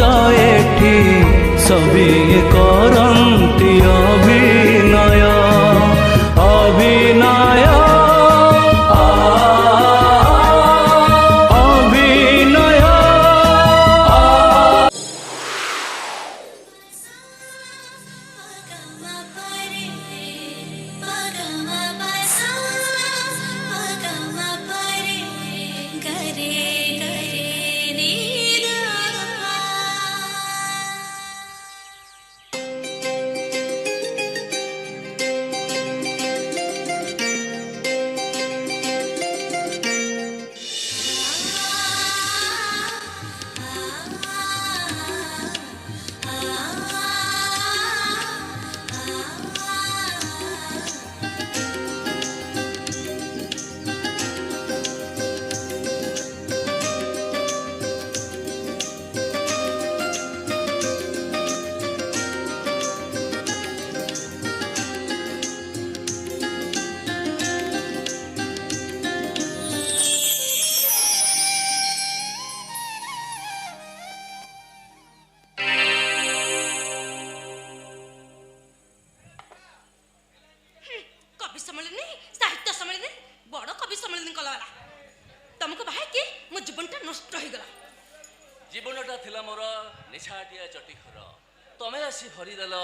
एठी सभी करंती अभिनय अभिनय अभिनय। जीवनटा थिला मोर निछाटिया जटिखर तमे आसी भरिदेल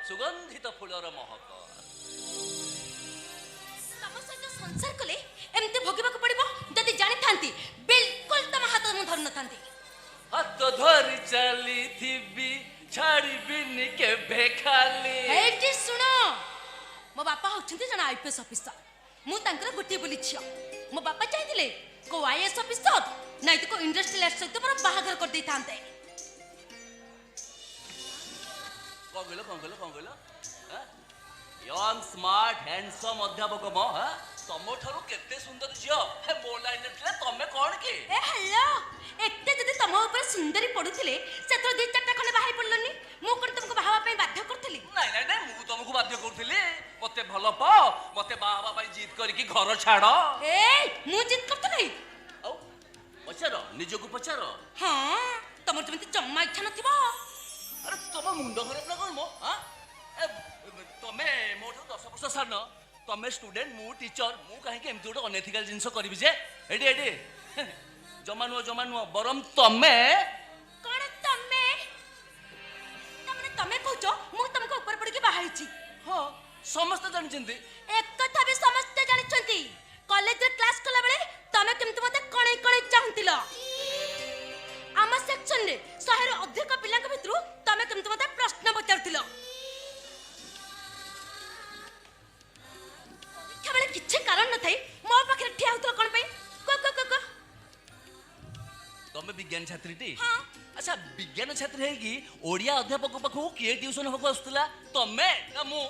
सुगंधित फूलर महक तम सहित संसार कले एमते भोगिबाक पड़िबो जदि जानि थांती बिल्कुल तम हाथ मु धर न थांती हाथ धरि चली थिबी छाड़ी बिनी के बेखाली एटी सुनो मो बापा होछंती जण आईपीएस ऑफिसर मु तांकर गुटी बोली छियो मो बापा चाहथिले को आईएएस ऑफिसर नहीं तो को इंडस्ट्रियल सहित मोर बाहागर कर दै थांते कौन गलो यंग स्मार्ट हैंडसम अध्यापक म तमो ठारू केते सुंदर झियो हे मो लाइन थिले तमे कोन के ए हेलो एते जदि तम ऊपर सुंदरी पडुथिले सेतर दी चारटा खने बाहाई पडलनी मु कोन तुमको बाहावा पई बाध्य करथली नहीं मु तुमको बाध्य करथली मते भलो प मते बाहावा पई जीत करके घर छाड़ ए मु जीत करथली औ पचार निजको पचार हां तमर जमति जम्मा इच्छा नथिबो अरे तुम मुंड खराब ना कर मो हां तमे मोठो 10 वर्ष सारन तमे स्टूडेंट मु टीचर मु काहे के एमति गोटे अनएथिकल जिंस करबी जे एडी जमानुआ बरम तमे कोन तमे तमे कहचो मु तुमको ऊपर पड़ के बाहाई छी हां समस्त जानि चिंती एक कथा भी समस्त जानि चंती कॉलेज रे क्लास कला बेले तमे केमति मते कणे कणे चाहंतिलो आम सेक्शन रे शहर अधिक पिला के भितरु तमे केमति मते प्रश्न पचारतिलो परीक्षा बेले किछ कारण न थाई मो पाखरे ठिया होतो कोन पई को तमे विज्ञान छात्री टी हां अच्छा विज्ञान छात्री है कि ओडिया अध्यापक पाखु के ट्यूशन होको आस्तला तमे ना मु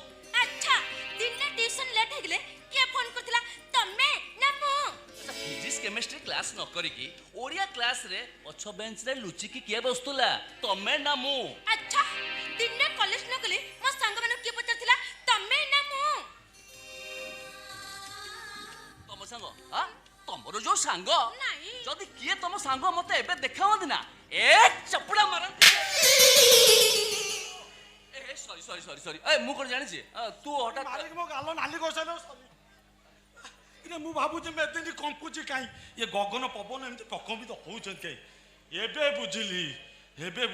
अच्छा दिन ने ट्यूशन लेट हे गेले के फोन करथिला तमे ना मु फिजिक्स केमिस्ट्री क्लास न करी की ओडिया क्लास रे पछ बेंच रे लुचि की के बस्तुला तमे ना मु अच्छा दिन ने कॉलेज न गले मो संग माने के पचरथिला तमे ना मु तम संग हां तमरो जो संग नहीं जदी किए तम संग मते एबे देखावत ना ए चपड़ा मारन ए सॉरी ए मु कोन जानि छी तू हटा मालिक मो गालो नाली गोसलो इने मु भाबु जे मे एते कंपुची काई ये गगन पवन एमती पकम तो होउछन के एबे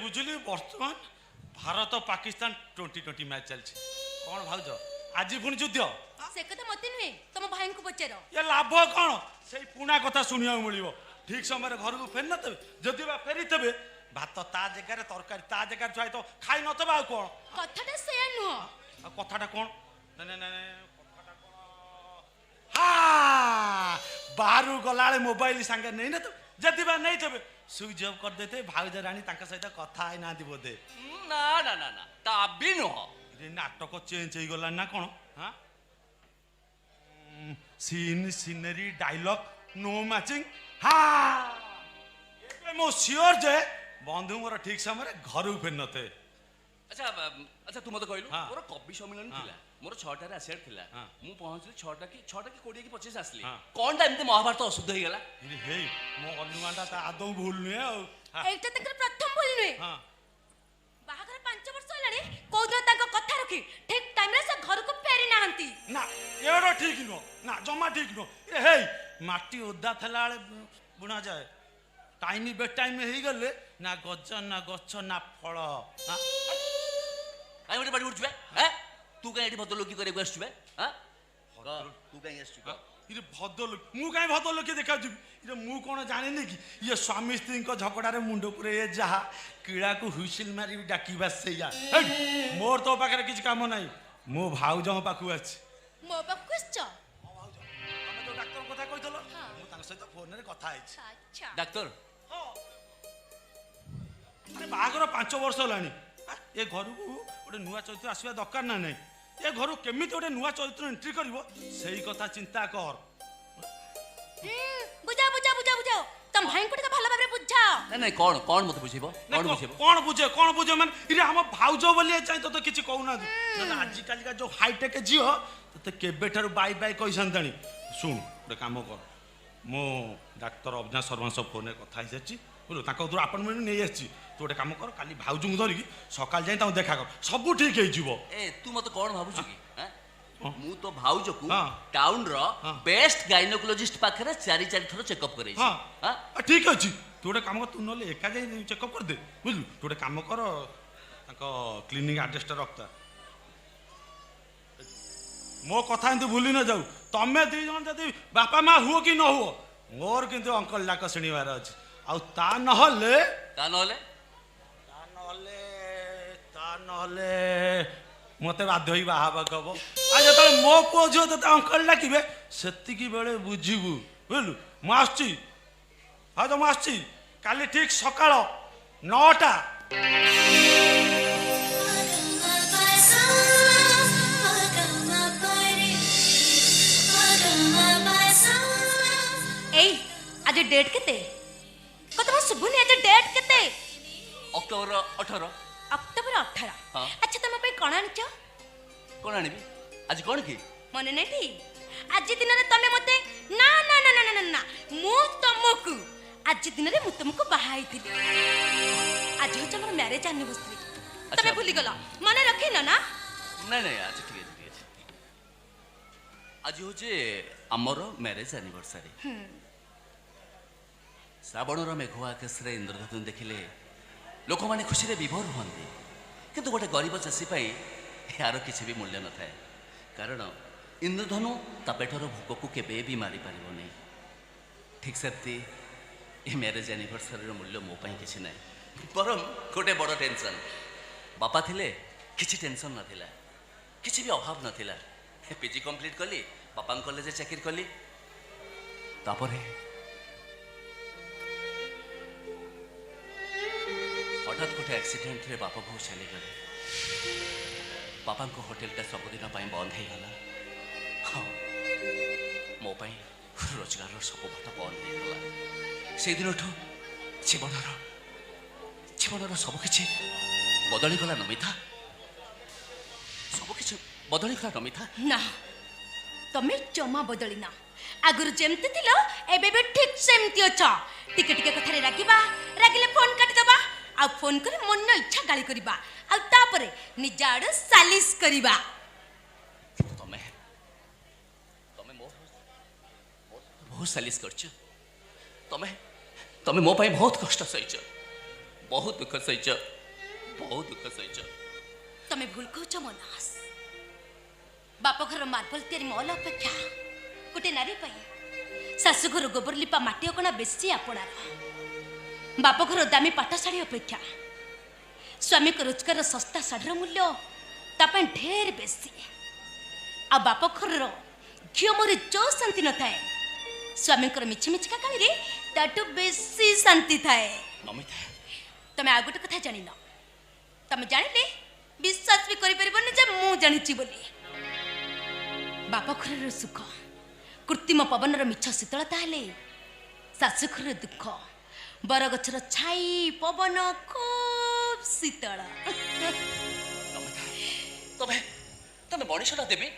बुझिली वर्तमान भारत पाकिस्तान 2020 मैच चलछि कोन भाउज आज पुणी युद्ध से कथा मते नुहे तुम भाई को पचारो ये लाभ कोन सेई पुना कथा सुनिया मिलिबो ठीक समय घर को फेर न तबे जदि बा फेरी तबे भात ता जगह तरकारी ता जगह छुआई तो खाई न तबे आ कोन कथाटा से नुह आ कथाटा कोन ने कथाटा कोन हा बारू गलाळे मोबाइल संगे नहीं न तो जदि बा नहीं तबे स्विच ऑफ कर देते भाउज रानी ताका सहित कथा आई ना दी बोदे ना ता भी नो रे नाटक चेंज हो गला ना कोन हां scene scenery dialogue no matching हा एबे मो श्योर जे बंधु मोर ठीक समय घर फेर नते अच्छा तू मत कहलु हाँ। मोर कवि सम्मेलन थिला मोर 6टा रे आसेट थिला हाँ। मु पहुंचली 6टा की 20 की 25 आसली हाँ। कोन टाइम ते महाभारत अशुद्ध हो गेला हे मो अनुमानटा ता आदौ भूल नुए एटा तकर प्रथम भूल नुहे हां କୋଉଦିନ ତାଙ୍କ କଥା ରଖି ଠିକ ଟାଇମରେ ସେ ଘରକୁ ଫେରି ନାହାନ୍ତି। ନା ଏଟା ଠିକ ନୁହଁ, ନା ଜମା ଠିକ ନୁହଁ। ଏ ହେଇ ମାଟି ଓଦା ଥିଲା ବେଳେ ବୁଣା ଯାଏ, ଟାଇମ ବେ ଟାଇମ ହେଇଗଲେ ନା ଗଜ ନା ଗଛ ନା ଫଳ। କାଇଁ ଗୋଟେ ବାଡ଼ି ଉଠୁଛୁ ବେ? ତୁ କାଇଁ ଏଠି ଭଦ୍ରଲୋକି କରିବାକୁ ଆସିଛୁ ବେ? ତୁ କାଇଁ ଆସିଛୁ? ଇରେ ଭଦ୍ରଲୋକ ମୁଁ କାହିଁ ଭଦ୍ରଲୋକି ଦେଖାଯିବି? ଇରେ ମୁଁ କ'ଣ ଜାଣିନି କି ଇଏ ସ୍ୱାମୀ ସ୍ତ୍ରୀଙ୍କ ଝଗଡ଼ାରେ ମୁଣ୍ଡ ପୁରେଇ ଯାହା କିଳାକୁ ହୁଇସିଲ ମାରି ଡାକିବା ସେଇଆ। ମୋର ତୋ ପାଖରେ କିଛି କାମ ନାହିଁ, ମୁଁ ଭାଉଜଙ୍କ ପାଖକୁ ଅଛି। ମୋ ପାଖକୁ ଆସିଛ? ତମେ ଯୋଉ ଡାକ୍ତର କଥା କହିଥିଲ ମୁଁ ତାଙ୍କ ସହିତ ଫୋନରେ କଥା ହେଇଛି। ଆଚ୍ଛା ଡାକ୍ତର ଆରେ ବାହାଘର 5 ବର୍ଷ ହେଲାଣି, ଏ ଘରକୁ ଗୋଟେ ନୂଆ ଚରିତ୍ର ଆସିବା ଦରକାର ନା ନାହିଁ? ଏ ଘରୁ କେମିତି ଗୋଟେ ନୂଆ ଚରିତ୍ର ଏଣ୍ଟ୍ରି କରିବ ସେଇ କଥା ଚିନ୍ତା କର। ବୁଝାଅ ବୁଝାଅ ବୁଝାଅ ବୁଝାଅ, ତମ ଭାଇଙ୍କୁ ଟିକେ ଭଲ ଭାବରେ ବୁଝାଅ। ନାଇଁ କଣ କଣ ମତେ ବୁଝେଇବ? କଣ ବୁଝେ ମାନେ ଇରେ ଆମ ଭାଉଜ ବୋଲି ଚାହିଁ ତତେ କିଛି କହୁନାହାନ୍ତି। ଆଜି କାଲିକା ଯୋଉ ହାଇଟେକ୍ ଝିଅ ତତେ କେବେଠାରୁ ବାଇ ବାଇ କହିସାନ୍ତାଣି। ଶୁଣ ଗୋଟେ କାମ କର, ମୁଁ ଡାକ୍ତର ଅଭିନାଶ ଶର୍ମା ସହ ଫୋନରେ କଥା ହେଇସାରିଛି, ବୁଝିଲୁ, ତାଙ୍କ କତରୁ ଆପଏଣ୍ଟମେଣ୍ଟ ନେଇ ଆସିଛି। ତୁ ଗୋଟେ କାମ କର, କାଲି ଭାଉଜଙ୍କୁ ଧରିକି ସକାଳ ଯାଇ ତାଙ୍କୁ ଦେଖା କର, ସବୁ ଠିକ ହେଇଯିବ। ତୁ ମତେ କଣ ଭାବୁଛୁ କି? ମୁଁ ତ ଭାଉଜକୁ ହଁ। ଟାଉନର ବେଷ୍ଟ ଗାଇନୋକୋଲୋଜିଷ୍ଟ ପାଖରେ 4 ଥର ଚେକଅପ୍ କରେଇଛି। ଠିକ ଅଛି, ତୁ ଗୋଟେ କାମ କର, ତୁ ନହେଲେ ଏକା ଯାଇ ଚେକଅପ୍ କରିଦେ, ବୁଝିଲୁ। ତୁ ଗୋଟେ କାମ କର, ତାଙ୍କ କ୍ଲିନିକ୍ ଆଡ୍ରେସଟା ରଖତା। ମୋ କଥା ଏମିତି ଭୁଲି ନ ଯାଉ। ତମେ 2 ଜଣ ଯଦି ବାପା ମା ହୁଅ କି ନ ହୁଅ, ମୋର କିନ୍ତୁ ଅଙ୍କଲ ଡାକ ଶୁଣିବାର ଅଛି। ଆଉ ତା ନହେଲେ ମତେ ବାଧ୍ୟ ହେଇ ବାହା ହେବାକୁ ହବ। ଆଉ ଯେତେବେଳେ ମୋ ପୁଅ ଝିଅ ତତେ ଅଙ୍କଲ ଡାକିବେ ସେତିକି ବେଳେ ବୁଝିବୁ, ବୁଝିଲୁ। ମୁଁ ଆସୁଛି, ହଁ ମୁଁ ଆସୁଛି କାଲି ଠିକ ସକାଳ 9ଟା। ଏଇ ଆଜି ଡେଟ୍ କେତେ? କଥା ମୁଁ ଶୁଭୁନି, ଆଜି ଡେଟ୍ କେତେ? ଅକ୍ଟୋବର 18। ଅକ୍ଟୋବର 18। ହଁ। ଆଚ୍ଛା ତମ ପାଇଁ କଣ ଆଣିଛ? କଣ ଆଣିବି? ଆଜି କଣ କି? ମନେ ନାହିଁ? ଆଜି ଦିନରେ ତମେ ମତେ ନା ନା ନା ନା ନା ନା ମୁଁ ତମକୁ ଆଜି ଦିନରେ ମୁଁ ତମକୁ ବାହା ହେଇଥିଲି। ଆଜି ହଉଛି ଆମର ମ୍ୟାରେଜ ଆନିଭର୍ସରୀ। ତମେ ଭୁଲିଗଲ, ମନେ ରଖିନ ନା? ନାଇଁ ଆଜି ଠିକ ଅଛି। ଆଜି ହଉଛି ଆମର ମ୍ୟାରେଜ ଆନିଭର୍ସରୀ। ଶ୍ରାବଣର ମେଘୁଆ ଆକାଶରେ ଇନ୍ଦ୍ରଧନୁ ଦେଖିଲେ ଲୋକମାନେ ଖୁସିରେ ବିଭୋର ହୁଅନ୍ତି, କିନ୍ତୁ ଗୋଟେ ଗରିବ ଚାଷୀ ପାଇଁ ଏହାର କିଛି ବି ମୂଲ୍ୟ ନଥାଏ। କାରଣ ଇନ୍ଦ୍ରଧନୁ ତା ପେଟର ଭୋକକୁ କେବେ ବି ମାରିପାରିବନି। ଠିକ୍ ସେମିତି ଏ ମ୍ୟାରେଜ ଆନିଭର୍ସରୀର ମୂଲ୍ୟ ମୋ ପାଇଁ କିଛି ନାହିଁ, ବରଂ ଗୋଟେ ବଡ଼ ଟେନସନ୍। ବାପା ଥିଲେ, କିଛି ଟେନସନ୍ ନଥିଲା, କିଛି ବି ଅଭାବ ନଥିଲା। ପିଜି କମ୍ପ୍ଲିଟ୍ କଲି, ବାପାଙ୍କ କଲେଜରେ ଚାକିରି କଲି। ତାପରେ ହଠାତ୍ ଗୋଟେ ଆକ୍ସିଡେଣ୍ଟରେ ବାପା ବୋଉ ଚାଲିଗଲେ। ବାପାଙ୍କ ହୋଟେଲଟା ସବୁଦିନ ପାଇଁ ବନ୍ଦ ହେଇଗଲା। ହଁ, ମୋ ପାଇଁ ରୋଜଗାରର ସବୁ ବାଟ ବନ୍ଦ ହେଇଗଲା। ସେଇଦିନଠୁ ଜୀବନର ସବୁକିଛି ବଦଳିଗଲା ନମିତା। ସବୁକିଛି ବଦଳିଗଲା ନମିତା। ନା, ତମେ ଜମା ବଦଳିନ। ଆଗରୁ ଯେମିତି ଥିଲ ଏବେ ବି ଠିକ୍ ସେମିତି ଅଛ। ଟିକେ ଟିକେ କଥାରେ ରାଗିଲେ ଫୋନ୍ କାଟିଦବା, ଆଉ ଫୋନ୍ କରି ମନ ଇଚ୍ଛା ଗାଳି କରିବା, ଆଉ ତାପରେ ନିଜ ଆଡୁ ସାଲିସ୍ କରିବା। ତମେ ବହୁତ ସାଲିସ୍ କରିଛ। ତମେ ମୋ ପାଇଁ ବହୁତ କଷ୍ଟ ସହିଛ, ବହୁତ ଦୁଃଖ ସହିଛ। ତମେ ଭୁଲ କହୁଛ ମନାସ। ବାପ ଘର ମାର୍ବଲ ତିଆରି ମଲ ଅପେକ୍ଷା ଗୋଟେ ନାରୀ ପାଇଁ ଶାଶୁଘର ଗୋବର ଲିପା ମାଟି ଅକଣା ବେଶୀ ଆପଣାର। ବାପ ଘର ଦାମୀ ପାଟ ଶାଢ଼ୀ ଅପେକ୍ଷା ସ୍ୱାମୀଙ୍କ ରୋଜଗାର ଶସ୍ତା ଶାଢ଼ୀର ମୂଲ୍ୟ ତା ପାଇଁ ଢେର ବେଶୀ। ଆଉ ବାପ ଘରର ଝିଅ ମୋର ଯୋଉ ଶାନ୍ତି ନଥାଏ, ସ୍ୱାମୀଙ୍କର ମିଛିମିଛିକା ଗାଳିରେ ତାଠୁ ବେଶୀ ଶାନ୍ତି ଥାଏ। ତମେ ଆଉ ଗୋଟେ କଥା ଜାଣିନ, ତମେ ଜାଣିଲେ ବିଶ୍ୱାସ ବି କରିପାରିବନି ଯେ ମୁଁ ଜାଣିଛି ବୋଲି। ବାପ ଘରର ସୁଖ କୃତ୍ରିମ ପବନର ମିଛ ଶୀତଳତା ହେଲେ, ଶାଶୁଘରର ଦୁଃଖ ବରଗଛର ଛାଇ ପବନ ଖୁବ୍ ଶୀତଳ। ତମେ ମଣିଷଟା ଦେବି।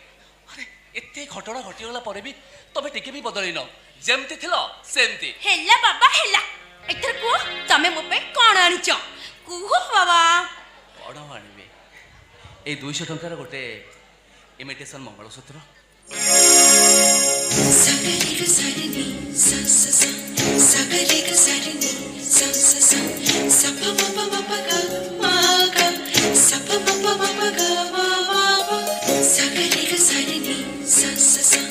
ଆରେ ଏତେ ଘଟଣା ଘଟିଗଲା ପରେ ବି ତମେ ଟିକେ ବି ବଦଳିନ, ଯେମିତି ଥିଲ ସେମିତି। ହେଲା ବାବା ହେଲା, ଏଥର କୁହ ତମେ ମୋ ପାଇଁ କଣ ଆଣିଛ? କୁହ ବାବା। କଣ ଆଣିବି? এই 200 ଟଙ୍କାର ଗୋଟେ ଇମିଟେସନ୍ ମଙ୍ଗଳସୂତ୍ର। Sagarega sarini sa sa sa sagarega sarini sa sa sa sa pa pa pa pa pa ga ma ga sa pa pa pa pa pa ga ma ma ma sagarega sarini sa sa sa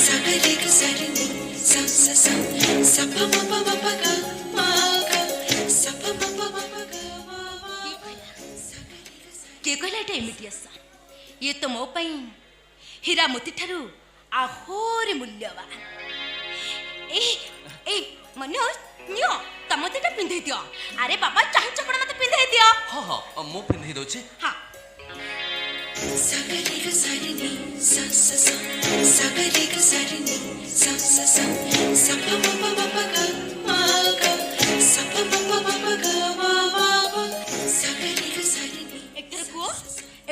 sagarega sarini sa sa sa sa pa pa pa pa pa ga ma ga sa pa pa pa pa pa ga ma ma କିଏ କହିଲା ଏଟା ଇମିଟିଏସନ୍? ଇଏ ତ ମୋ ପାଇଁ ହୀରା ମୋତି ଠାରୁ ଆହୁରି ମୂଲ୍ୟବାନ। ଏଇ ମନୋଜ ନିଅ ତମ ମତେ ଏଟା ପିନ୍ଧେଇ ଦିଅ। ଆରେ ବାବା ଚାହୁଁଛ କଣ ମତେ ପିନ୍ଧେଇ ଦିଅ? ହଁ ହଁ ମୁଁ ପିନ୍ଧେଇ ଦଉଛି। ହଁ sagarega sarini sa sa sa sagarega sarini sa sa sa sa pa pa pa pa pa ga ma ga sa pa pa pa pa pa ga ma ma ma sagarega sarini ଏଥର କୁହ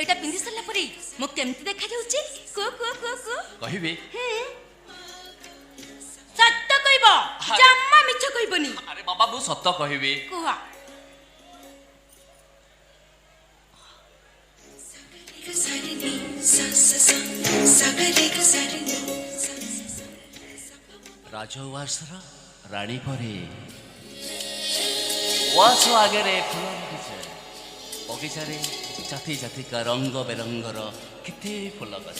ଏଟା ପିନ୍ଧି ସାରିଲା ପରେ ମୁଁ କେମିତି ଦେଖାଯାଉଛି? କୁହ କୁହ କୁହ କୁହ। କହିବି? ସତ କହିବ, ଜମା ମିଛ କହିବନି। ଆରେ ବାବା ମୁଁ ସତ କହିବି। କୁହ। sagarega sarini sa sa sa sagarega sarini sa sa sa ରାଜଉଆସର ରାଣୀ ପରି ଉଆସ ଆଗରେ ଫୁଲ ବଗିଚାରେ ଜାତି ଜାତିକା ରଙ୍ଗ ବେରଙ୍ଗର କେତେ ଫୁଲ ଗଛ।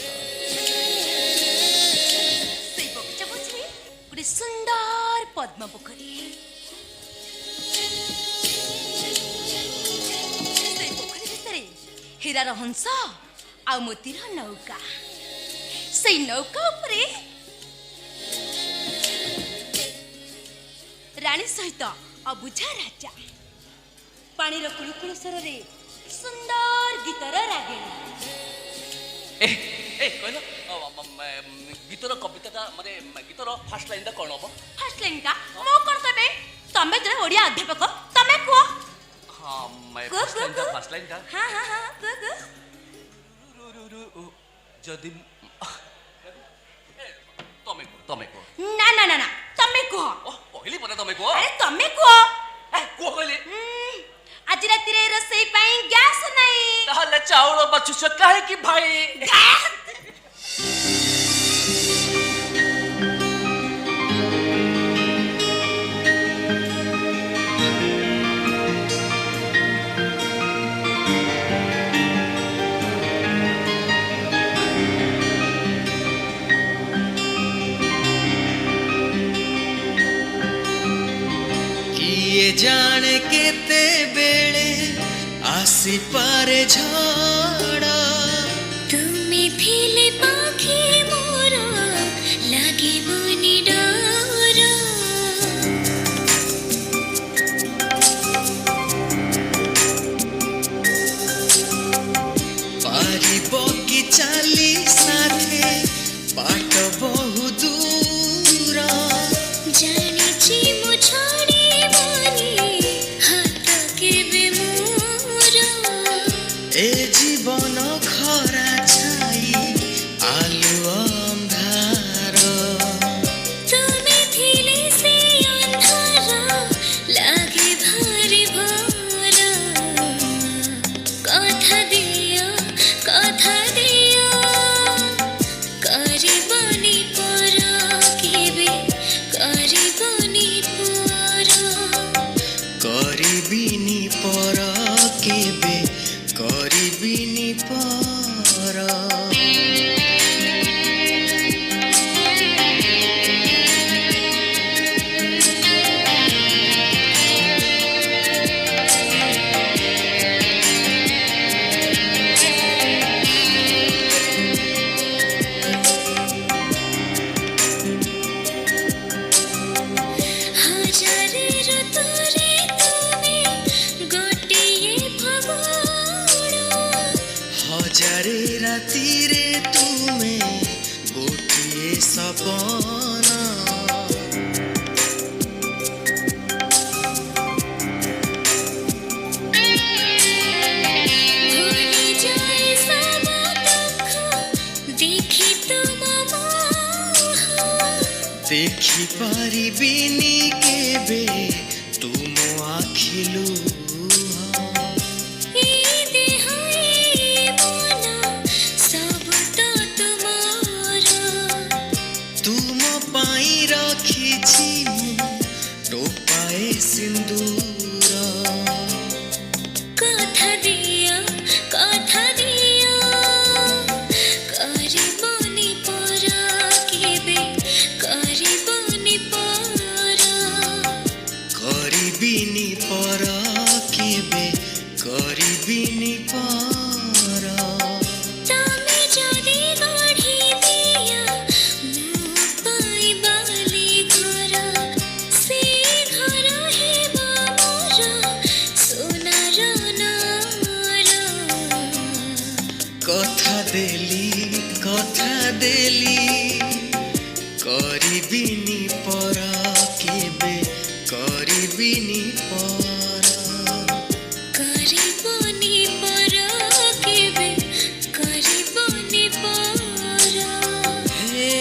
ସେଇ ବଗିଚା ପଛରେ ଗୋଟେ ସୁନ୍ଦର ପଦ୍ମ ପୋଖରୀ। ସେଇ ପୋଖରୀ ଭିତରେ ହୀରାର ହଂସ ଆଉ ମୋତିର ନୌକା। ସେଇ ନୌକା ଉପରେ ରାଣୀ ସହିତ ଅବୁଝା ରାଜା। ପାଣିର କୁଳୁକୁଳୁ ସ୍ୱରରେ ସୁନ୍ଦର ଗୀତର ରାଗିଣୀ। କହିଲ ଗୀତର କବିତାଟା ମାନେ ଗୀତର ଫାର୍ଷ୍ଟ ଲାଇନ୍ଟା କ'ଣ ହବ? ଫାର୍ଷ୍ଟ ଲାଇନ୍ଟା ମୁଁ କ'ଣ କହିବି? ତମେ ଜଣେ ଓଡ଼ିଆ ଅଧ୍ୟାପକ, ତମେ କୁହ। ହଁ ଫାର୍ଷ୍ଟ ଲାଇନ୍ଟା ହଁ ହଁ ହଁ କୁହ କୁହ। ଯଦି ତମେ କୁହ। ନା ନା ନା ନା ତମେ କୁହ। କହିଲି ପରେ ତମେ କୁହ। ଆରେ ତମେ କୁହ। କୁହ କହିଲି। ଆଜି ରାତିରେ ରୋଷେଇ ପାଇଁ ଗ୍ୟାସ ନାହିଁ। ତାହେଲେ ଚାଉଳ ବାଛୁଛ କାହିଁକି ଭାଇ? किए जाने केते बेले आसी पारे झड़ तुमी थिले पाखी मोर लागे बनी डर पारी बगी चाली साथे बाट बहु दूर जानिछि मु छोड़ी बनी हाथ केबे मोर ए जीवन खरा छाई आलु अंधार तुमी थिले से अंधार लागे भारी भर कथा दियो करबनी पर केबे करबनी पर करिबिनी पर केबे करिबिनी पर हजारे ऋतुरे तुमे गोटिए भगोड़ हजारे रातिरे तुमे गोटिए सपन भूली जाए सब दुख देखी तुम मोह देखि पारिबिनी केबे तुम आखिलु ए देह ए मन ପାଏ ସିନ୍ଦୁର କଥା ଦିଅ କରିବନି ପର କେବେ କରିବନି ପର କରିବିନି ପର କେବେ କରିବିନି ପର ତମେ ଯଦି ଗଢ଼ି ଦିଅ ମୋ ପାଇଁ ବାଲି ଘର ସେ ଘର ହେବ ମୋର সোনার নর କଥା ଦେଲି କରିବିନି ପର କେବେ କରିବିନି ପର କରିବନି ପର କେବେ କରିବନି ପର ହେ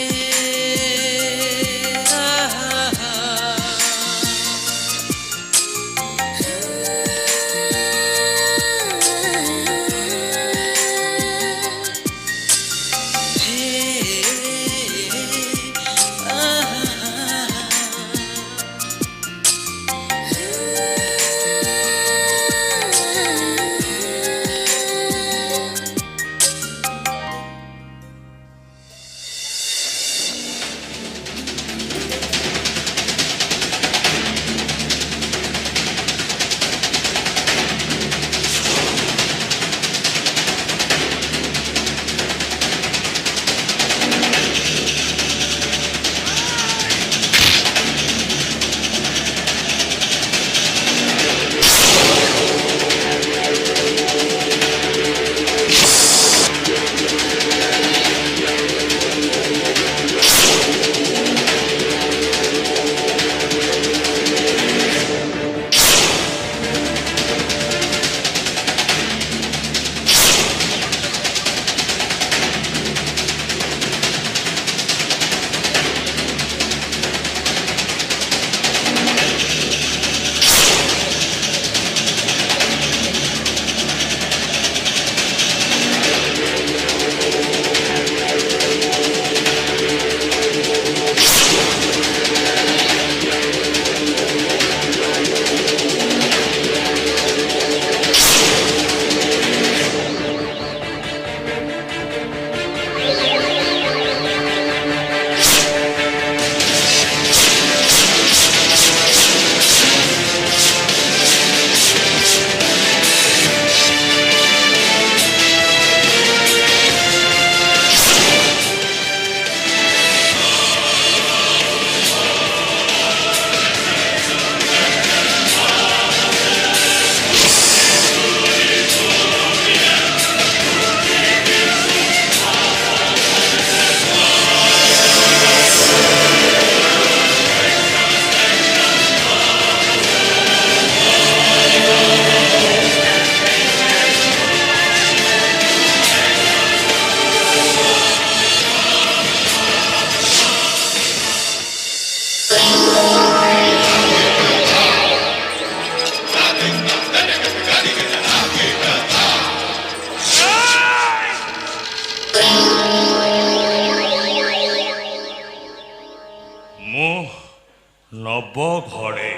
ନବ ଘଡ଼େ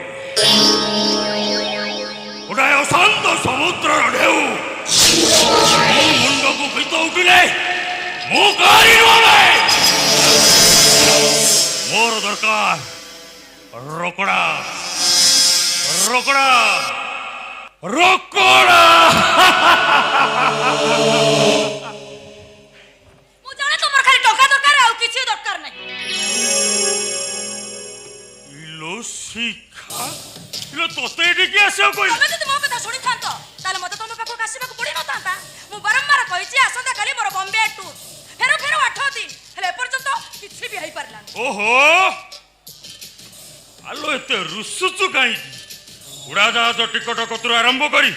ଗୋଟାଏ ଅଶାନ୍ତ ସମୁଦ୍ରର ଢେଉ ମୋ ମୁଣ୍ଡକୁ ଗୀତ ଉଠିଲେ ମୁଁ କାହାରି ନୁହେଁ। ମୋର ଦରକାର ରୋକଡ଼ା ରୋକଡ଼ା ରୋକଡ଼ା। ମୁଁ ଜାଣେ ତମର ଖାଲି ଟଙ୍କା ଦରକାର ଆଉ କିଛି ଦରକାର ନାହିଁ। ଇଲୋ ଶିଖା ଇଲୋ ତତେ ଏଠିକି ଆସିବାକୁ କହିଲି। ତମେ ଯଦି ମୋ କଥା ଶୁଣିଥାନ୍ତ ତାହେଲେ ମତେ ତମ ପାଖକୁ ଆସିବାକୁ ପଡ଼ିନଥାନ୍ତା। ମୁଁ ବାରମ୍ବାର କହିଛି ଆସନ୍ତା କାଲି ମୋର ବମ୍ବେ ଟୁର୍ ଫେରୁ ଫେରୁ 8 ଦିନ ହେଲେ ଏପର୍ଯ୍ୟନ୍ତ କିଛି ବି ହେଇପାରିଲାନି। ଓହୋ ଆଲୋ ଏତେ ରୁଷୁଛୁ କାହିଁକି? ଉଡ଼ାଜାହାଜ ଟିକଟ କତୁରୁ ଆରମ୍ଭ କରି